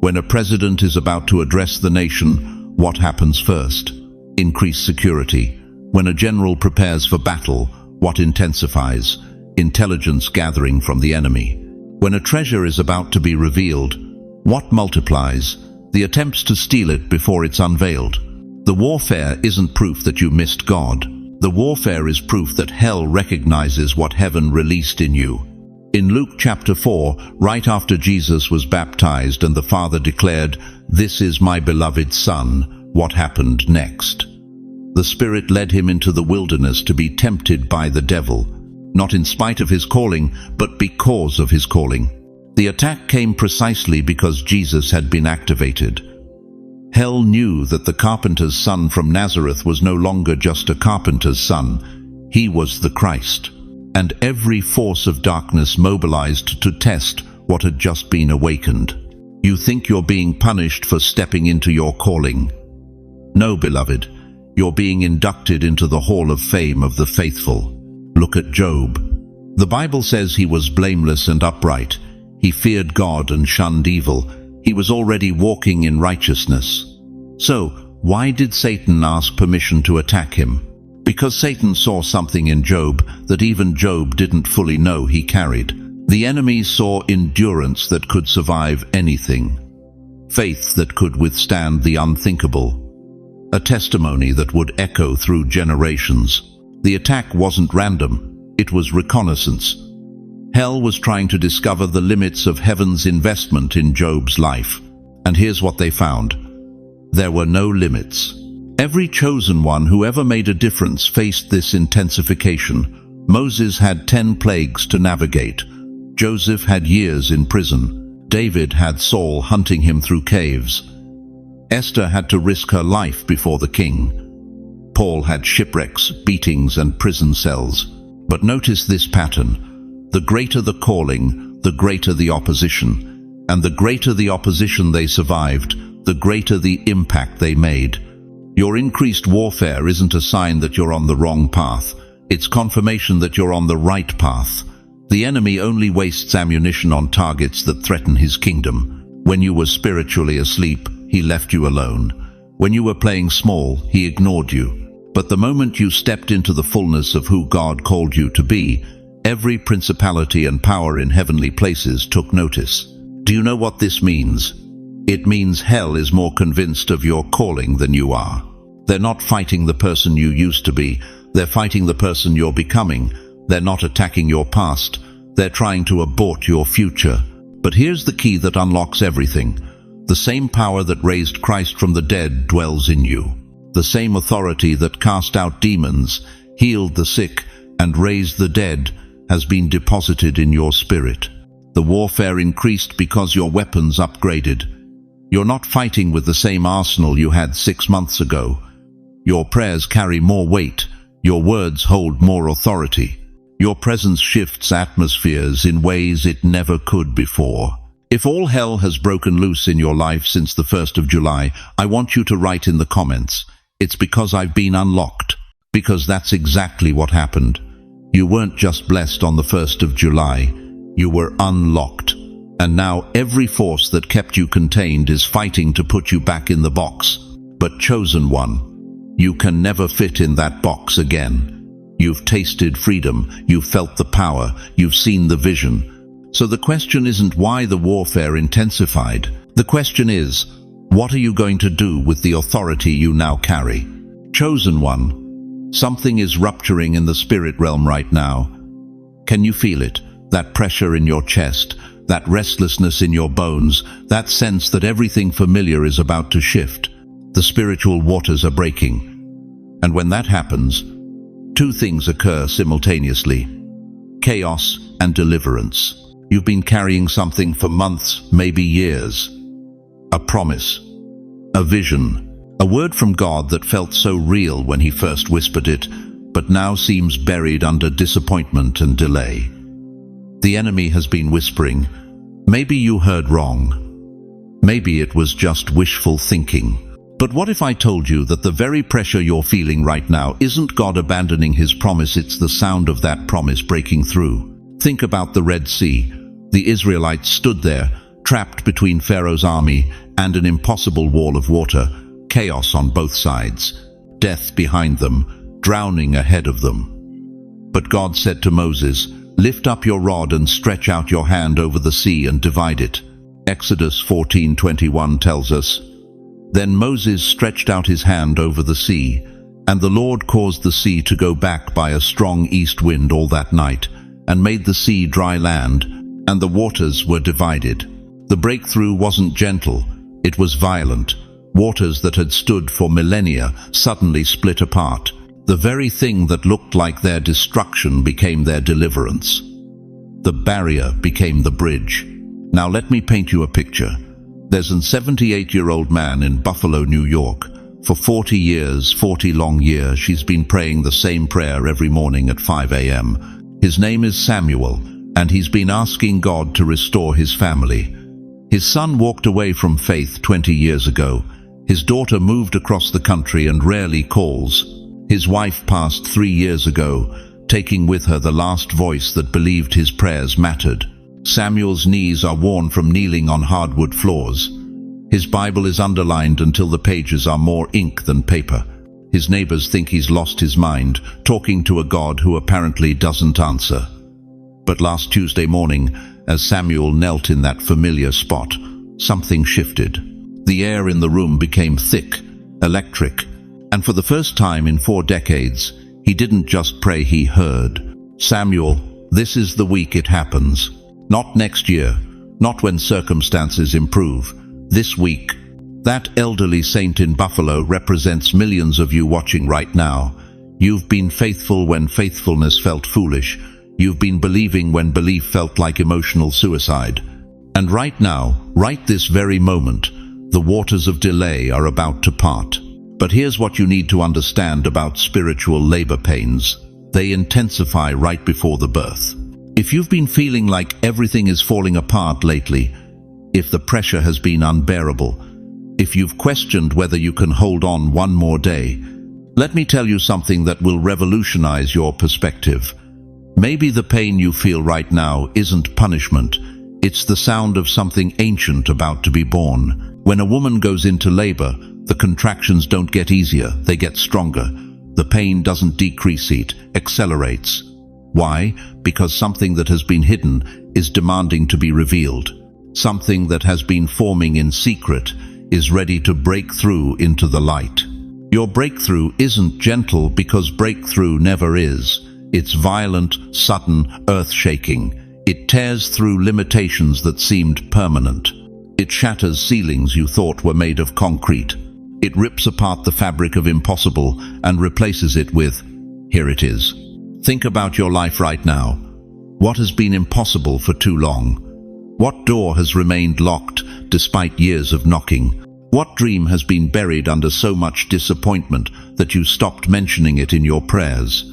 When a president is about to address the nation, what happens first? Increased security. When a general prepares for battle, what intensifies? Intelligence gathering from the enemy. When a treasure is about to be revealed, what multiplies? The attempts to steal it before it's unveiled. The warfare isn't proof that you missed God. The warfare is proof that hell recognizes what heaven released in you. In Luke chapter 4, right after Jesus was baptized and the Father declared, "This is my beloved Son," what happened next? The Spirit led him into the wilderness to be tempted by the devil. Not in spite of his calling, but because of his calling. The attack came precisely because Jesus had been activated. Hell knew that the carpenter's son from Nazareth was no longer just a carpenter's son. He was the Christ. And every force of darkness mobilized to test what had just been awakened. You think you're being punished for stepping into your calling. No, beloved, you're being inducted into the hall of fame of the faithful. Look at Job. The Bible says he was blameless and upright. He feared God and shunned evil. He was already walking in righteousness. So, why did Satan ask permission to attack him? Because Satan saw something in Job that even Job didn't fully know he carried. The enemy saw endurance that could survive anything, faith that could withstand the unthinkable, a testimony that would echo through generations. The attack wasn't random, it was reconnaissance. Hell was trying to discover the limits of heaven's investment in Job's life. And here's what they found. There were no limits. Every chosen one who ever made a difference faced this intensification. Moses had 10 plagues to navigate. Joseph had years in prison. David had Saul hunting him through caves. Esther had to risk her life before the king. Paul had shipwrecks, beatings, and prison cells. But notice this pattern. The greater the calling, the greater the opposition. And the greater the opposition they survived, the greater the impact they made. Your increased warfare isn't a sign that you're on the wrong path. It's confirmation that you're on the right path. The enemy only wastes ammunition on targets that threaten his kingdom. When you were spiritually asleep, he left you alone. When you were playing small, he ignored you. But the moment you stepped into the fullness of who God called you to be, every principality and power in heavenly places took notice. Do you know what this means? It means hell is more convinced of your calling than you are. They're not fighting the person you used to be. They're fighting the person you're becoming. They're not attacking your past. They're trying to abort your future. But here's the key that unlocks everything. The same power that raised Christ from the dead dwells in you. The same authority that cast out demons, healed the sick, and raised the dead has been deposited in your spirit. The warfare increased because your weapons upgraded. You're not fighting with the same arsenal you had 6 months ago. Your prayers carry more weight. Your words hold more authority. Your presence shifts atmospheres in ways it never could before. If all hell has broken loose in your life since the 1st of July, I want you to write in the comments, "It's because I've been unlocked." Because that's exactly what happened. You weren't just blessed on the 1st of July, you were unlocked. And now every force that kept you contained is fighting to put you back in the box. But chosen one, you can never fit in that box again. You've tasted freedom, you've felt the power, you've seen the vision. So the question isn't why the warfare intensified. The question is, what are you going to do with the authority you now carry? Chosen one, something is rupturing in the spirit realm right now. Can you feel it? That pressure in your chest, that restlessness in your bones, that sense that everything familiar is about to shift. The spiritual waters are breaking. And when that happens, two things occur simultaneously: chaos and deliverance. You've been carrying something for months, maybe years. A promise, a vision, a word from God that felt so real when he first whispered it, but now seems buried under disappointment and delay. The enemy has been whispering, maybe you heard wrong. Maybe it was just wishful thinking. But what if I told you that the very pressure you're feeling right now isn't God abandoning his promise, it's the sound of that promise breaking through? Think about the Red Sea. The Israelites stood there, trapped between Pharaoh's army and an impossible wall of water, chaos on both sides, death behind them, drowning ahead of them. But God said to Moses, "Lift up your rod and stretch out your hand over the sea and divide it." Exodus 14:21 tells us, "Then Moses stretched out his hand over the sea, and the Lord caused the sea to go back by a strong east wind all that night, and made the sea dry land, and the waters were divided." The breakthrough wasn't gentle, it was violent. Waters that had stood for millennia suddenly split apart. The very thing that looked like their destruction became their deliverance. The barrier became the bridge. Now let me paint you a picture. There's a 78-year-old man in Buffalo, New York. For 40 years, 40 long years, she's been praying the same prayer every morning at 5 a.m. His name is Samuel, and he's been asking God to restore his family. His son walked away from faith 20 years ago. His daughter moved across the country and rarely calls. His wife passed 3 years ago, taking with her the last voice that believed his prayers mattered. Samuel's knees are worn from kneeling on hardwood floors. His Bible is underlined until the pages are more ink than paper. His neighbors think he's lost his mind, talking to a God who apparently doesn't answer. But last Tuesday morning, as Samuel knelt in that familiar spot, something shifted. The air in the room became thick, electric, and for the first time in 4 decades, he didn't just pray, he heard. Samuel, this is the week it happens. Not next year, not when circumstances improve. This week. That elderly saint in Buffalo represents millions of you watching right now. You've been faithful when faithfulness felt foolish. You've been believing when belief felt like emotional suicide. And right now, right this very moment, the waters of delay are about to part. But here's what you need to understand about spiritual labor pains. They intensify right before the birth. If you've been feeling like everything is falling apart lately, if the pressure has been unbearable, if you've questioned whether you can hold on one more day, let me tell you something that will revolutionize your perspective. Maybe the pain you feel right now isn't punishment. It's the sound of something ancient about to be born. When a woman goes into labor, the contractions don't get easier, they get stronger. The pain doesn't decrease, it accelerates. Why? Because something that has been hidden is demanding to be revealed. Something that has been forming in secret is ready to break through into the light. Your breakthrough isn't gentle because breakthrough never is. It's violent, sudden, earth-shaking. It tears through limitations that seemed permanent. It shatters ceilings you thought were made of concrete. It rips apart the fabric of impossible and replaces it with, here it is. Think about your life right now. What has been impossible for too long? What door has remained locked despite years of knocking? What dream has been buried under so much disappointment that you stopped mentioning it in your prayers?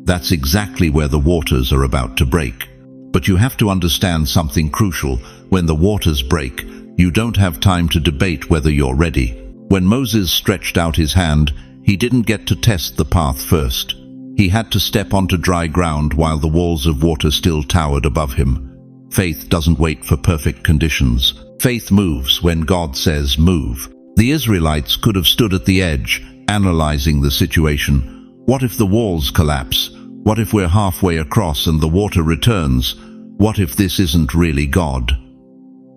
That's exactly where the waters are about to break. But you have to understand something crucial. When the waters break, you don't have time to debate whether you're ready. When Moses stretched out his hand, he didn't get to test the path first. He had to step onto dry ground while the walls of water still towered above him. Faith doesn't wait for perfect conditions. Faith moves when God says move. The Israelites could have stood at the edge, analyzing the situation. What if the walls collapse? What if we're halfway across and the water returns? What if this isn't really God?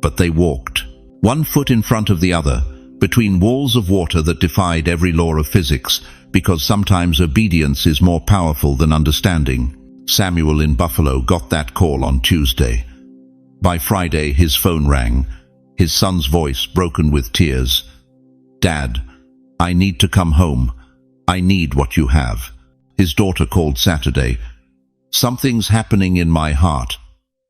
But they walked, one foot in front of the other, between walls of water that defied every law of physics, because sometimes obedience is more powerful than understanding. Samuel in Buffalo got that call on Tuesday. By Friday, his phone rang, his son's voice broken with tears. Dad, I need to come home. I need what you have. His daughter called Saturday. Something's happening in my heart.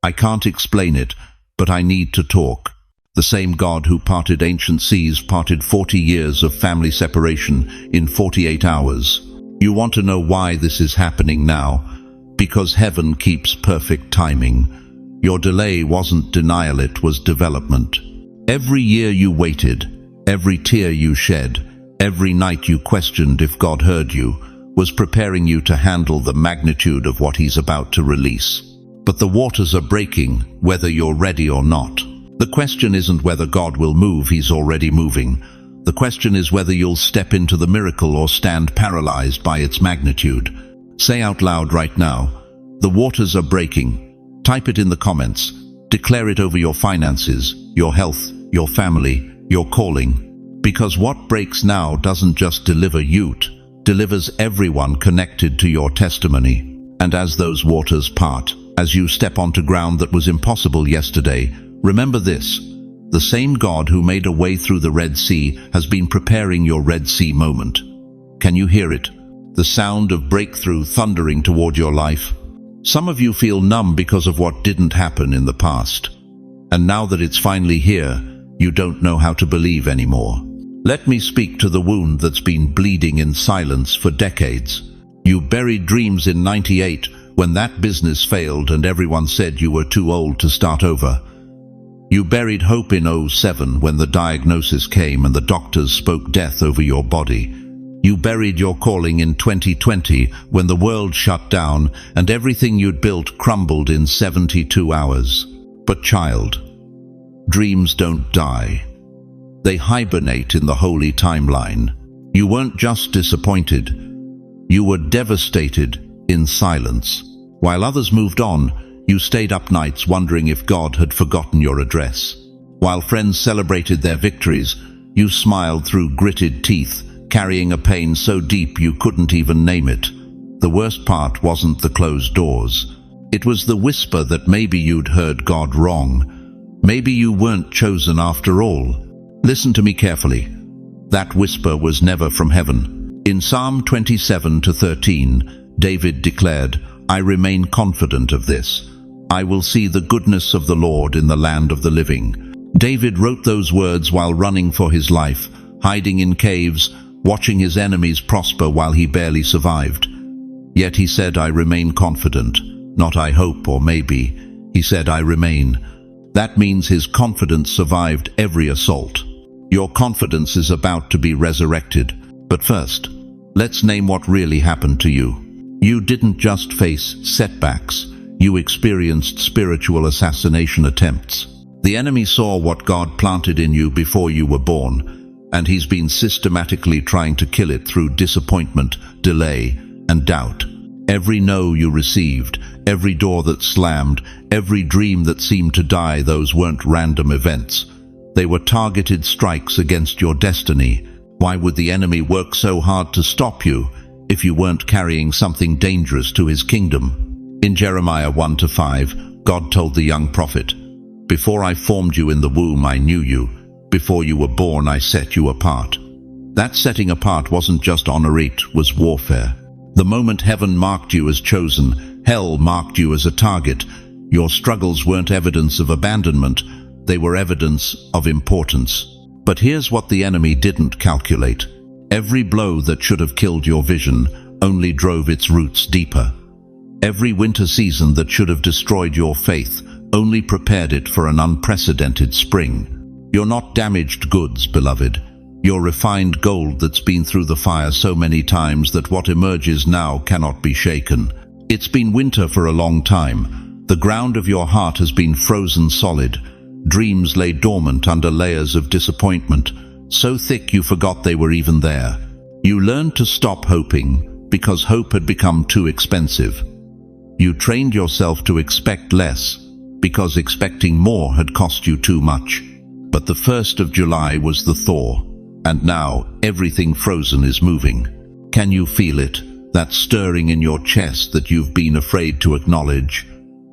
I can't explain it, but I need to talk. The same God who parted ancient seas parted 40 years of family separation in 48 hours. You want to know why this is happening now? Because heaven keeps perfect timing. Your delay wasn't denial, it was development. Every year you waited, every tear you shed, every night you questioned if God heard you, was preparing you to handle the magnitude of what He's about to release. But the waters are breaking, whether you're ready or not. The question isn't whether God will move, He's already moving. The question is whether you'll step into the miracle or stand paralyzed by its magnitude. Say out loud right now, the waters are breaking. Type it in the comments. Declare it over your finances, your health, your family, your calling. Because what breaks now doesn't just deliver you, delivers everyone connected to your testimony. And as those waters part, as you step onto ground that was impossible yesterday, remember this: the same God who made a way through the Red Sea has been preparing your Red Sea moment. Can you hear it? The sound of breakthrough thundering toward your life. Some of you feel numb because of what didn't happen in the past. And now that it's finally here, you don't know how to believe anymore. Let me speak to the wound that's been bleeding in silence for decades. You buried dreams in '98 when that business failed and everyone said you were too old to start over. You buried hope in '07 when the diagnosis came and the doctors spoke death over your body. You buried your calling in 2020 when the world shut down and everything you'd built crumbled in 72 hours. But child, dreams don't die. They hibernate in the holy timeline. You weren't just disappointed. You were devastated in silence. While others moved on, you stayed up nights wondering if God had forgotten your address. While friends celebrated their victories, you smiled through gritted teeth, carrying a pain so deep you couldn't even name it. The worst part wasn't the closed doors. It was the whisper that maybe you'd heard God wrong. Maybe you weren't chosen after all. Listen to me carefully. That whisper was never from heaven. In Psalm 27:13, David declared, "I remain confident of this. I will see the goodness of the Lord in the land of the living." David wrote those words while running for his life, hiding in caves, watching his enemies prosper while he barely survived. Yet he said, "I remain confident." Not "I hope" or "maybe." He said, "I remain." That means his confidence survived every assault. Your confidence is about to be resurrected. But first, let's name what really happened to you. You didn't just face setbacks. You experienced spiritual assassination attempts. The enemy saw what God planted in you before you were born, and he's been systematically trying to kill it through disappointment, delay, and doubt. Every no you received, every door that slammed, every dream that seemed to die, those weren't random events. They were targeted strikes against your destiny. Why would the enemy work so hard to stop you if you weren't carrying something dangerous to his kingdom? In Jeremiah 1-5, God told the young prophet, "Before I formed you in the womb, I knew you. Before you were born, I set you apart." That setting apart wasn't just honor, it was warfare. The moment heaven marked you as chosen, hell marked you as a target. Your struggles weren't evidence of abandonment, they were evidence of importance. But here's what the enemy didn't calculate. Every blow that should have killed your vision only drove its roots deeper. Every winter season that should have destroyed your faith only prepared it for an unprecedented spring. You're not damaged goods, beloved. You're refined gold that's been through the fire so many times that what emerges now cannot be shaken. It's been winter for a long time. The ground of your heart has been frozen solid. Dreams lay dormant under layers of disappointment, so thick you forgot they were even there. You learned to stop hoping because hope had become too expensive. You trained yourself to expect less because expecting more had cost you too much. But the 1st of July was the thaw. And now, everything frozen is moving. Can you feel it? That stirring in your chest that you've been afraid to acknowledge?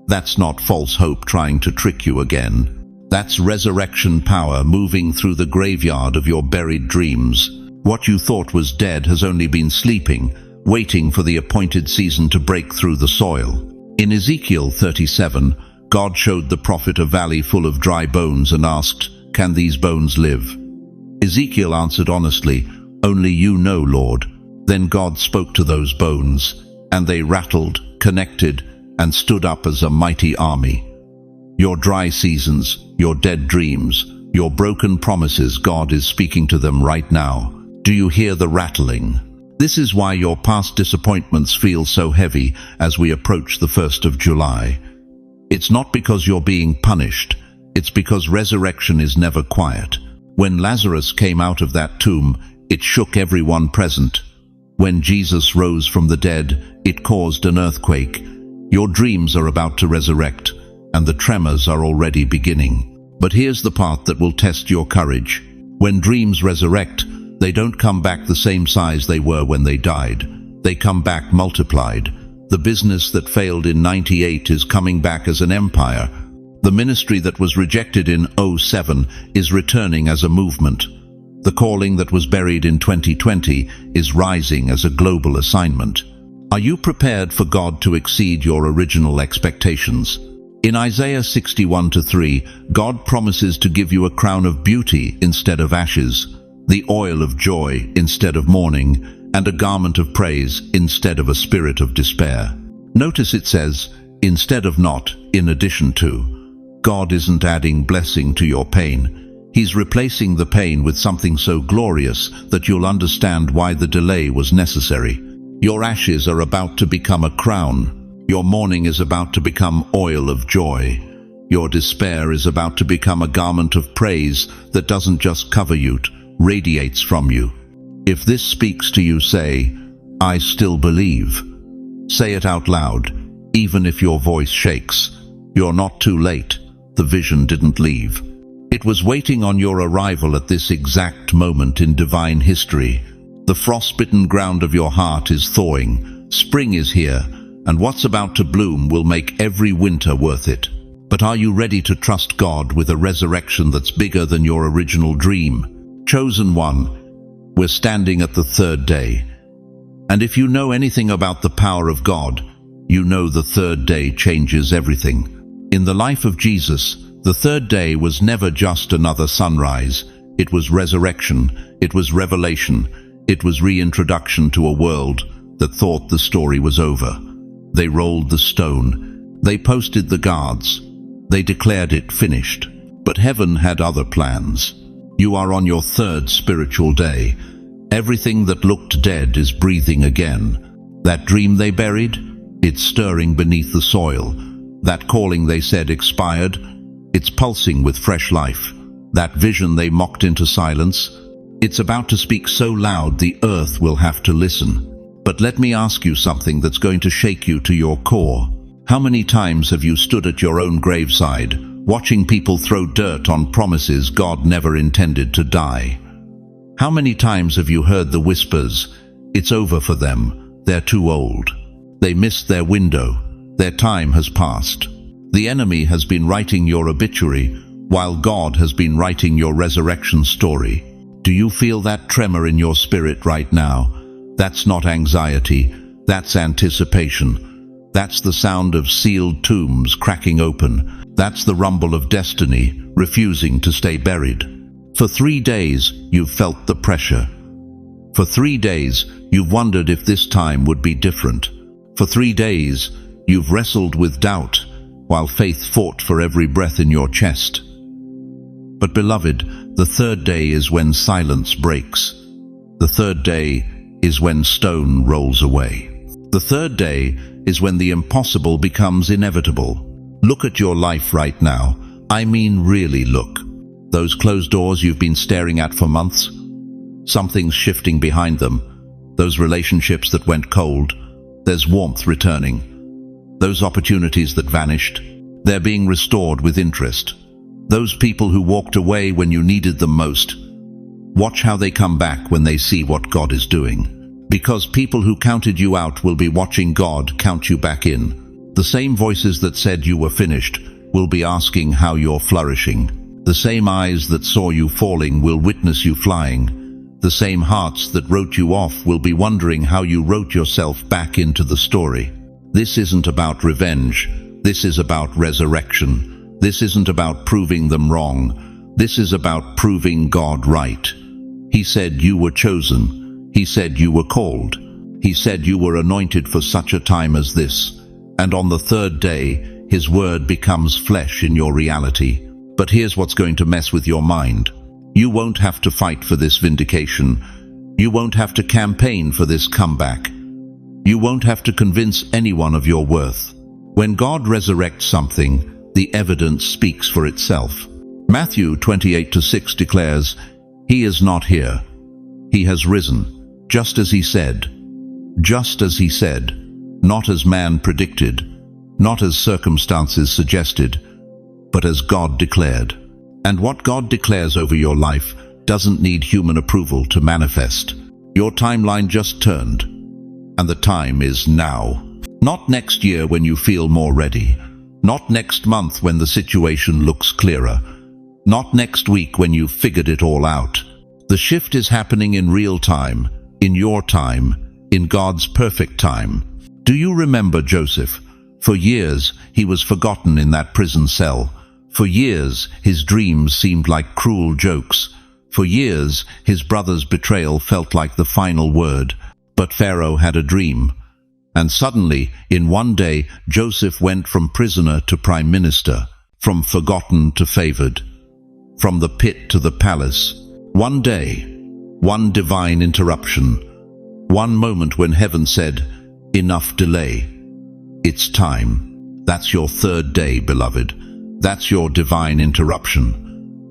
That's not false hope trying to trick you again. That's resurrection power moving through the graveyard of your buried dreams. What you thought was dead has only been sleeping, waiting for the appointed season to break through the soil. In Ezekiel 37, God showed the prophet a valley full of dry bones and asked, "Can these bones live?" Ezekiel answered honestly, "Only you know, Lord." Then God spoke to those bones, and they rattled, connected, and stood up as a mighty army. Your dry seasons, your dead dreams, your broken promises, God is speaking to them right now. Do you hear the rattling? This is why your past disappointments feel so heavy as we approach the 1st of July. It's not because you're being punished, it's because resurrection is never quiet. When Lazarus came out of that tomb, it shook everyone present. When Jesus rose from the dead, it caused an earthquake. Your dreams are about to resurrect, and the tremors are already beginning. But here's the part that will test your courage. When dreams resurrect, they don't come back the same size they were when they died. They come back multiplied. The business that failed in 98 is coming back as an empire. The ministry that was rejected in 07 is returning as a movement. The calling that was buried in 2020 is rising as a global assignment. Are you prepared for God to exceed your original expectations? In Isaiah 61:3, God promises to give you a crown of beauty instead of ashes, the oil of joy instead of mourning, and a garment of praise instead of a spirit of despair. Notice it says, instead of not, in addition to. God isn't adding blessing to your pain. He's replacing the pain with something so glorious that you'll understand why the delay was necessary. Your ashes are about to become a crown. Your mourning is about to become oil of joy. Your despair is about to become a garment of praise that doesn't just cover you, it radiates from you. If this speaks to you, say, "I still believe." Say it out loud, even if your voice shakes. You're not too late. The vision didn't leave. It was waiting on your arrival at this exact moment in divine history. The frostbitten ground of your heart is thawing. Spring is here, and what's about to bloom will make every winter worth it. But are you ready to trust God with a resurrection that's bigger than your original dream? Chosen one, we're standing at the third day. And if you know anything about the power of God, you know the third day changes everything. In the life of Jesus, the third day was never just another sunrise. It was resurrection, it was revelation, it was reintroduction to a world that thought the story was over. They rolled the stone, they posted the guards, they declared it finished. But heaven had other plans. You are on your third spiritual day. Everything that looked dead is breathing again. That dream they buried, it's stirring beneath the soil. That calling they said expired, it's pulsing with fresh life. That vision they mocked into silence, it's about to speak so loud the earth will have to listen. But let me ask you something that's going to shake you to your core. How many times have you stood at your own graveside, watching people throw dirt on promises God never intended to die? How many times have you heard the whispers, "It's over for them, they're too old. They missed their window, their time has passed." The enemy has been writing your obituary, while God has been writing your resurrection story. Do you feel that tremor in your spirit right now? That's not anxiety, that's anticipation. That's the sound of sealed tombs cracking open. That's the rumble of destiny refusing to stay buried. For 3 days, you've felt the pressure. For 3 days, you've wondered if this time would be different. For 3 days, you've wrestled with doubt, while faith fought for every breath in your chest. But beloved, the third day is when silence breaks. The third day is when stone rolls away. The third day is when the impossible becomes inevitable. Look at your life right now. I mean, really look. Those closed doors you've been staring at for months, something's shifting behind them. Those relationships that went cold, there's warmth returning. Those opportunities that vanished, they're being restored with interest. Those people who walked away when you needed them most, watch how they come back when they see what God is doing. Because people who counted you out will be watching God count you back in. The same voices that said you were finished will be asking how you're flourishing. The same eyes that saw you falling will witness you flying. The same hearts that wrote you off will be wondering how you wrote yourself back into the story. This isn't about revenge. This is about resurrection. This isn't about proving them wrong. This is about proving God right. He said you were chosen. He said you were called. He said you were anointed for such a time as this. And on the third day, His word becomes flesh in your reality. But here's what's going to mess with your mind. You won't have to fight for this vindication. You won't have to campaign for this comeback. You won't have to convince anyone of your worth. When God resurrects something, the evidence speaks for itself. Matthew 28:6 declares, "He is not here. He has risen, just as He said." Just as He said, not as man predicted, not as circumstances suggested, but as God declared. And what God declares over your life doesn't need human approval to manifest. Your timeline just turned, and the time is now. Not next year when you feel more ready. Not next month when the situation looks clearer. Not next week when you've figured it all out. The shift is happening in real time, in your time, in God's perfect time. Do you remember Joseph? For years, he was forgotten in that prison cell. For years, his dreams seemed like cruel jokes. For years, his brother's betrayal felt like the final word. But Pharaoh had a dream. And suddenly, in one day, Joseph went from prisoner to prime minister, from forgotten to favored, from the pit to the palace. One day, one divine interruption, one moment when heaven said, "Enough delay. It's time." That's your third day, beloved. That's your divine interruption.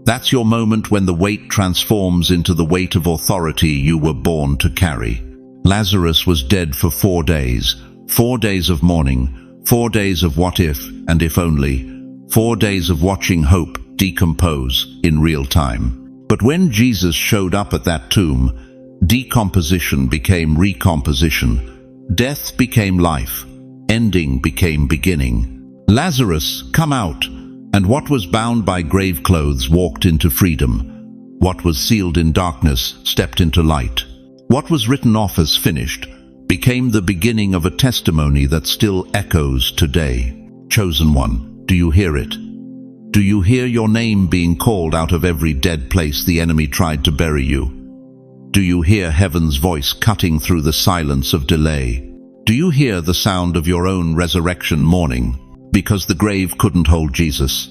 That's your moment when the weight transforms into the weight of authority you were born to carry. Lazarus was dead for 4 days, 4 days of mourning, 4 days of what if and if only, 4 days of watching hope decompose in real time. But when Jesus showed up at that tomb, decomposition became recomposition. Death became life. Ending became beginning. Lazarus, come out. And what was bound by grave clothes walked into freedom. What was sealed in darkness stepped into light. What was written off as finished became the beginning of a testimony that still echoes today. Chosen one, do you hear it? Do you hear your name being called out of every dead place the enemy tried to bury you? Do you hear heaven's voice cutting through the silence of delay? Do you hear the sound of your own resurrection morning? Because the grave couldn't hold Jesus,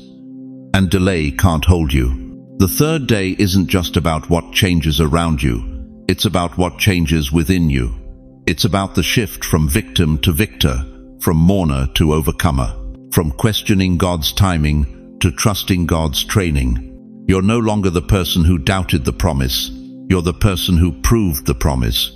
and delay can't hold you. The third day isn't just about what changes around you. It's about what changes within you. It's about the shift from victim to victor, from mourner to overcomer, from questioning God's timing to trusting God's training. You're no longer the person who doubted the promise. You're the person who proved the promise.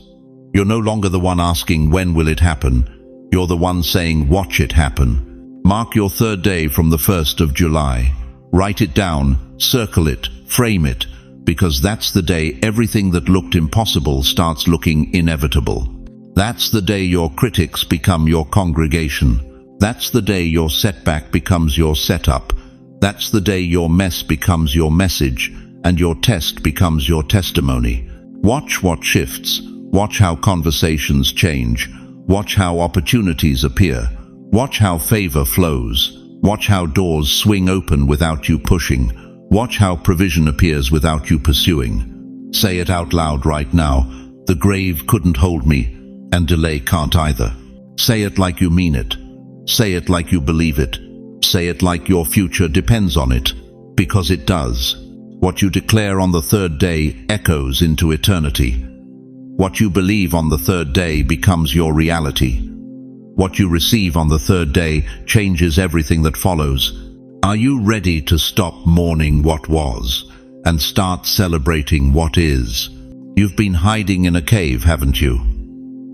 You're no longer the one asking, when will it happen? You're the one saying, watch it happen. Mark your third day from the 1st of July. Write it down, circle it, frame it, because that's the day everything that looked impossible starts looking inevitable. That's the day your critics become your congregation. That's the day your setback becomes your setup. That's the day your mess becomes your message, and your test becomes your testimony. Watch what shifts. Watch how conversations change. Watch how opportunities appear. Watch how favor flows. Watch how doors swing open without you pushing. Watch how provision appears without you pursuing. Say it out loud right now. The grave couldn't hold me, and delay can't either. Say it like you mean it. Say it like you believe it. Say it like your future depends on it, because it does. What you declare on the third day echoes into eternity. What you believe on the third day becomes your reality. What you receive on the third day changes everything that follows. Are you ready to stop mourning what was and start celebrating what is? You've been hiding in a cave, haven't you?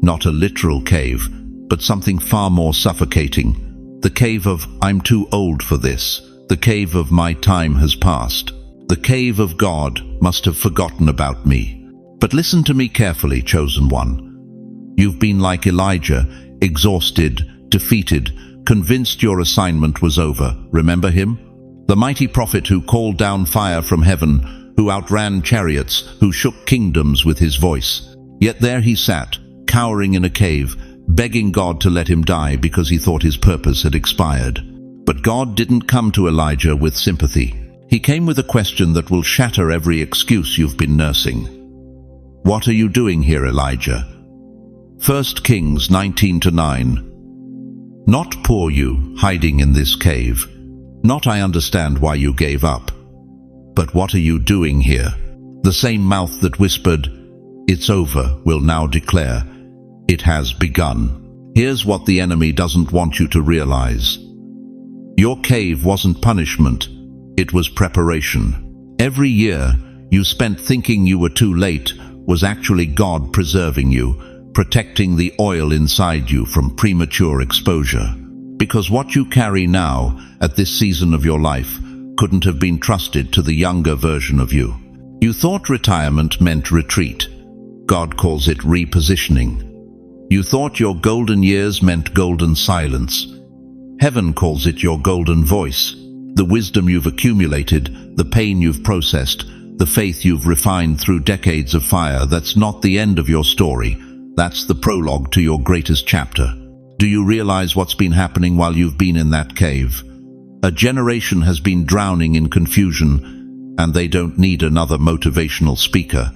Not a literal cave, but something far more suffocating. The cave of, I'm too old for this. The cave of, my time has passed. The cave of, God must have forgotten about me. But listen to me carefully, chosen one. You've been like Elijah, exhausted, defeated, convinced your assignment was over. Remember him? The mighty prophet who called down fire from heaven, who outran chariots, who shook kingdoms with his voice. Yet there he sat, cowering in a cave, begging God to let him die because he thought his purpose had expired. But God didn't come to Elijah with sympathy. He came with a question that will shatter every excuse you've been nursing. What are you doing here, Elijah? 1 Kings 19-9. Not poor you, hiding in this cave. Not I understand why you gave up. But what are you doing here? The same mouth that whispered, it's over, will now declare, it has begun. Here's what the enemy doesn't want you to realize. Your cave wasn't punishment, it was preparation. Every year you spent thinking you were too late was actually God preserving you, protecting the oil inside you from premature exposure. Because what you carry now, at this season of your life, couldn't have been trusted to the younger version of you. You thought retirement meant retreat. God calls it repositioning. You thought your golden years meant golden silence. Heaven calls it your golden voice. The wisdom you've accumulated, the pain you've processed, the faith you've refined through decades of fire, that's not the end of your story. That's the prologue to your greatest chapter. Do you realize what's been happening while you've been in that cave? A generation has been drowning in confusion, and they don't need another motivational speaker.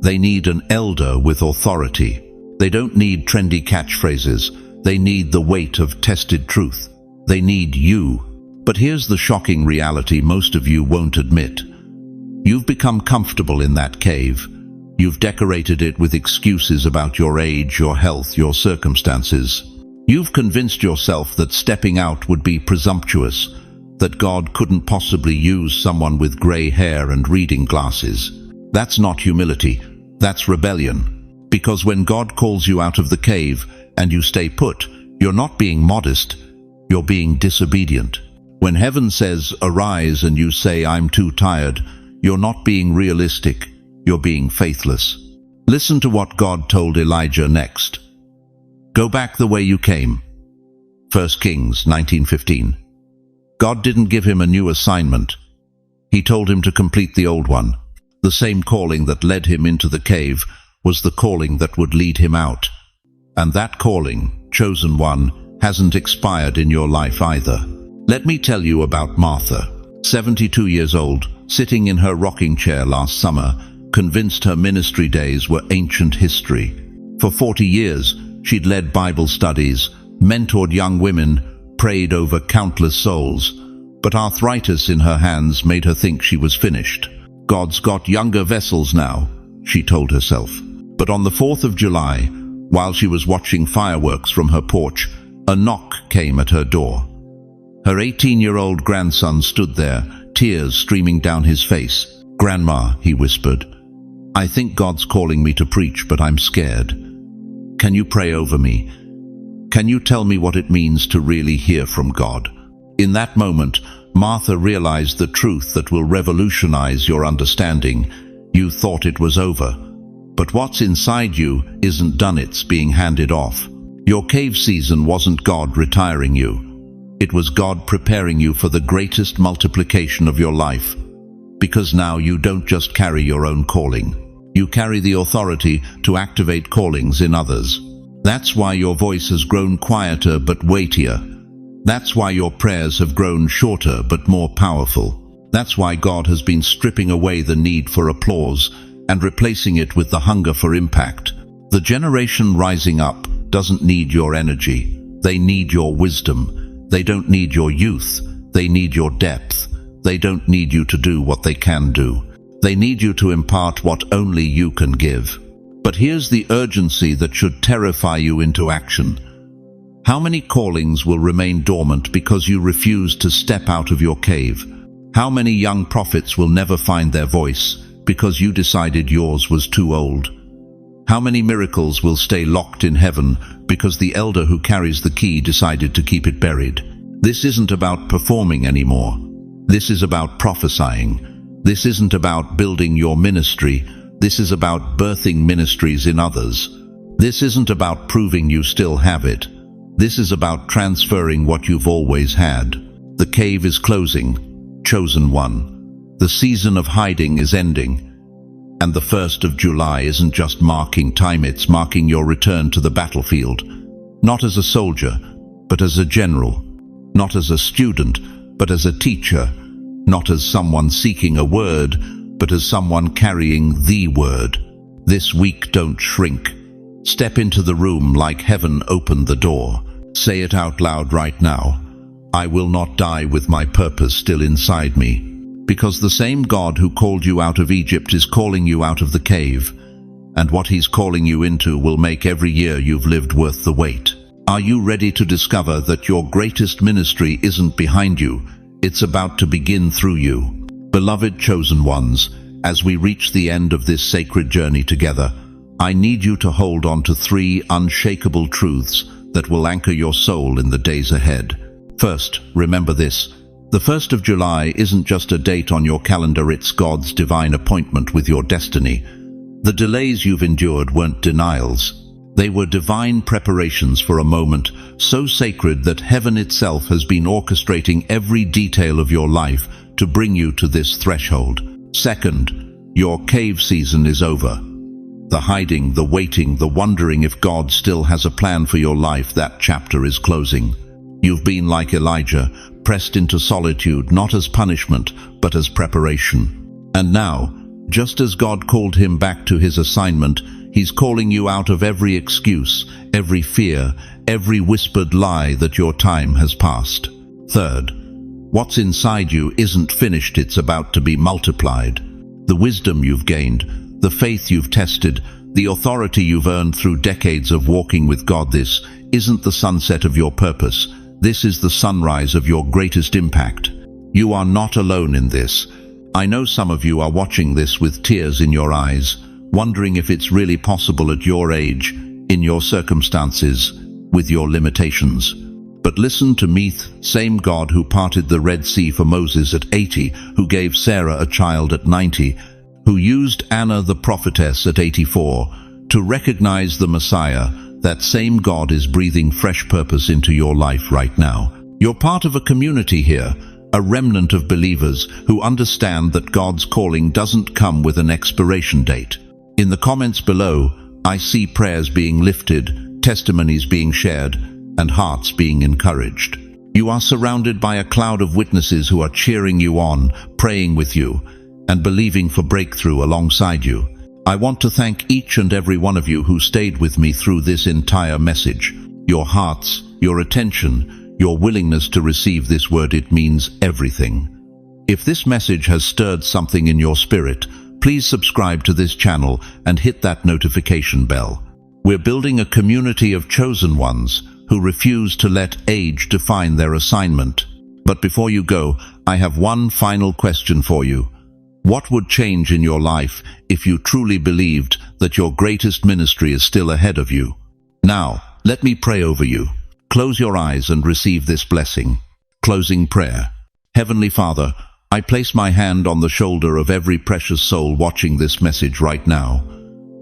They need an elder with authority. They don't need trendy catchphrases. They need the weight of tested truth. They need you. But here's the shocking reality most of you won't admit. You've become comfortable in that cave. You've decorated it with excuses about your age, your health, your circumstances. You've convinced yourself that stepping out would be presumptuous, that God couldn't possibly use someone with grey hair and reading glasses. That's not humility, that's rebellion. Because when God calls you out of the cave and you stay put, you're not being modest, you're being disobedient. When heaven says, "Arise," and you say, "I'm too tired," you're not being realistic, you're being faithless. Listen to what God told Elijah next. Go back the way you came. 1 Kings 19:15. God didn't give him a new assignment. He told him to complete the old one. The same calling that led him into the cave was the calling that would lead him out. And that calling, chosen one, hasn't expired in your life either. Let me tell you about Martha, 72 years old, sitting in her rocking chair last summer, convinced her ministry days were ancient history. For 40 years, she'd led Bible studies, mentored young women, prayed over countless souls, but arthritis in her hands made her think she was finished. God's got younger vessels now, she told herself. But on the 4th of July, while she was watching fireworks from her porch, a knock came at her door. Her 18-year-old grandson stood there, tears streaming down his face. "Grandma," he whispered, "I think God's calling me to preach, but I'm scared. Can you pray over me? Can you tell me what it means to really hear from God?" In that moment, Martha realized the truth that will revolutionize your understanding. You thought it was over, but what's inside you isn't done, it's being handed off. Your cave season wasn't God retiring you. It was God preparing you for the greatest multiplication of your life. Because now you don't just carry your own calling. You carry the authority to activate callings in others. That's why your voice has grown quieter but weightier. That's why your prayers have grown shorter but more powerful. That's why God has been stripping away the need for applause and replacing it with the hunger for impact. The generation rising up doesn't need your energy. They need your wisdom. They don't need your youth. They need your depth. They don't need you to do what they can do. They need you to impart what only you can give. But here's the urgency that should terrify you into action. How many callings will remain dormant because you refuse to step out of your cave? How many young prophets will never find their voice because you decided yours was too old? How many miracles will stay locked in heaven because the elder who carries the key decided to keep it buried? This isn't about performing anymore. This is about prophesying. This isn't about building your ministry. This is about birthing ministries in others. This isn't about proving you still have it. This is about transferring what you've always had. The cave is closing, chosen one. The season of hiding is ending. And the 1st of July isn't just marking time, it's marking your return to the battlefield. Not as a soldier, but as a general. Not as a student, but as a teacher. Not as someone seeking a word, but as someone carrying the word. This week, don't shrink. Step into the room like heaven opened the door. Say it out loud right now. I will not die with my purpose still inside me. Because the same God who called you out of Egypt is calling you out of the cave. And what he's calling you into will make every year you've lived worth the wait. Are you ready to discover that your greatest ministry isn't behind you? It's about to begin through you. Beloved chosen ones, as we reach the end of this sacred journey together, I need you to hold on to 3 unshakable truths that will anchor your soul in the days ahead. First, remember this. The 1st of July isn't just a date on your calendar, it's God's divine appointment with your destiny. The delays you've endured weren't denials. They were divine preparations for a moment so sacred that heaven itself has been orchestrating every detail of your life to bring you to this threshold. Second, your cave season is over. The hiding, the waiting, the wondering if God still has a plan for your life, that chapter is closing. You've been like Elijah, pressed into solitude, not as punishment, but as preparation. And now, just as God called him back to his assignment, he's calling you out of every excuse, every fear, every whispered lie that your time has passed. Third, what's inside you isn't finished, it's about to be multiplied. The wisdom you've gained, the faith you've tested, the authority you've earned through decades of walking with God, this isn't the sunset of your purpose. This is the sunrise of your greatest impact. You are not alone in this. I know some of you are watching this with tears in your eyes, wondering if it's really possible at your age, in your circumstances, with your limitations. But listen to me, same God who parted the Red Sea for Moses at 80, who gave Sarah a child at 90, who used Anna the prophetess at 84, to recognize the Messiah, that same God is breathing fresh purpose into your life right now. You're part of a community here, a remnant of believers who understand that God's calling doesn't come with an expiration date. In the comments below, I see prayers being lifted, testimonies being shared, and hearts being encouraged. You are surrounded by a cloud of witnesses who are cheering you on, praying with you, and believing for breakthrough alongside you. I want to thank each and every one of you who stayed with me through this entire message. Your hearts, your attention, your willingness to receive this word, it means everything. If this message has stirred something in your spirit, please subscribe to this channel and hit that notification bell. We're building a community of chosen ones who refuse to let age define their assignment. But before you go, I have one final question for you. What would change in your life if you truly believed that your greatest ministry is still ahead of you? Now, let me pray over you. Close your eyes and receive this blessing. Closing prayer. Heavenly Father, I place my hand on the shoulder of every precious soul watching this message right now.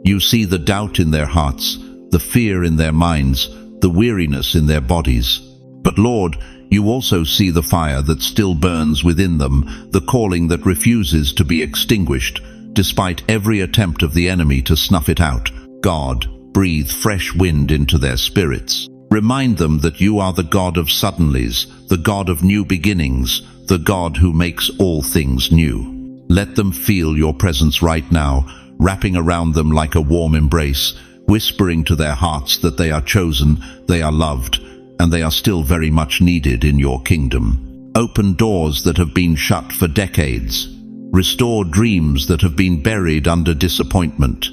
You see the doubt in their hearts, the fear in their minds, the weariness in their bodies. But Lord, you also see the fire that still burns within them, the calling that refuses to be extinguished, despite every attempt of the enemy to snuff it out. God, breathe fresh wind into their spirits. Remind them that you are the God of suddenlies, the God of new beginnings, the God who makes all things new. Let them feel your presence right now, wrapping around them like a warm embrace, whispering to their hearts that they are chosen, they are loved, and they are still very much needed in your kingdom. Open doors that have been shut for decades. Restore dreams that have been buried under disappointment.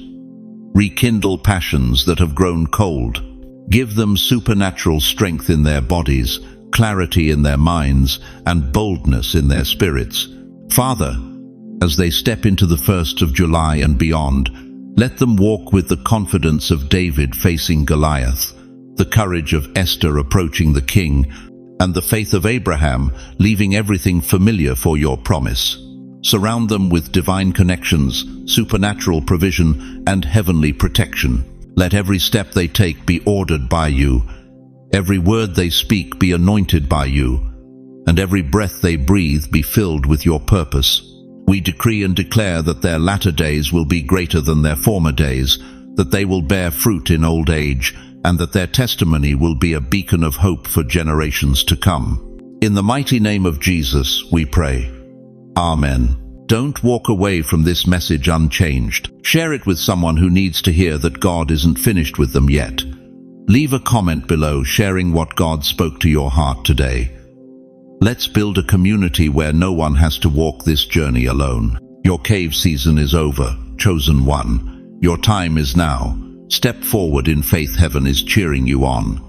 Rekindle passions that have grown cold. Give them supernatural strength in their bodies, clarity in their minds, and boldness in their spirits. Father, as they step into the 1st of July and beyond, let them walk with the confidence of David facing Goliath, the courage of Esther approaching the king, and the faith of Abraham leaving everything familiar for your promise. Surround them with divine connections, supernatural provision, and heavenly protection. Let every step they take be ordered by you, every word they speak be anointed by you, and every breath they breathe be filled with your purpose. We decree and declare that their latter days will be greater than their former days, that they will bear fruit in old age, and that their testimony will be a beacon of hope for generations to come. In the mighty name of Jesus, we pray. Amen. Don't walk away from this message unchanged. Share it with someone who needs to hear that God isn't finished with them yet. Leave a comment below sharing what God spoke to your heart today. Let's build a community where no one has to walk this journey alone. Your cave season is over, chosen one. Your time is now. Step forward in faith. Heaven is cheering you on.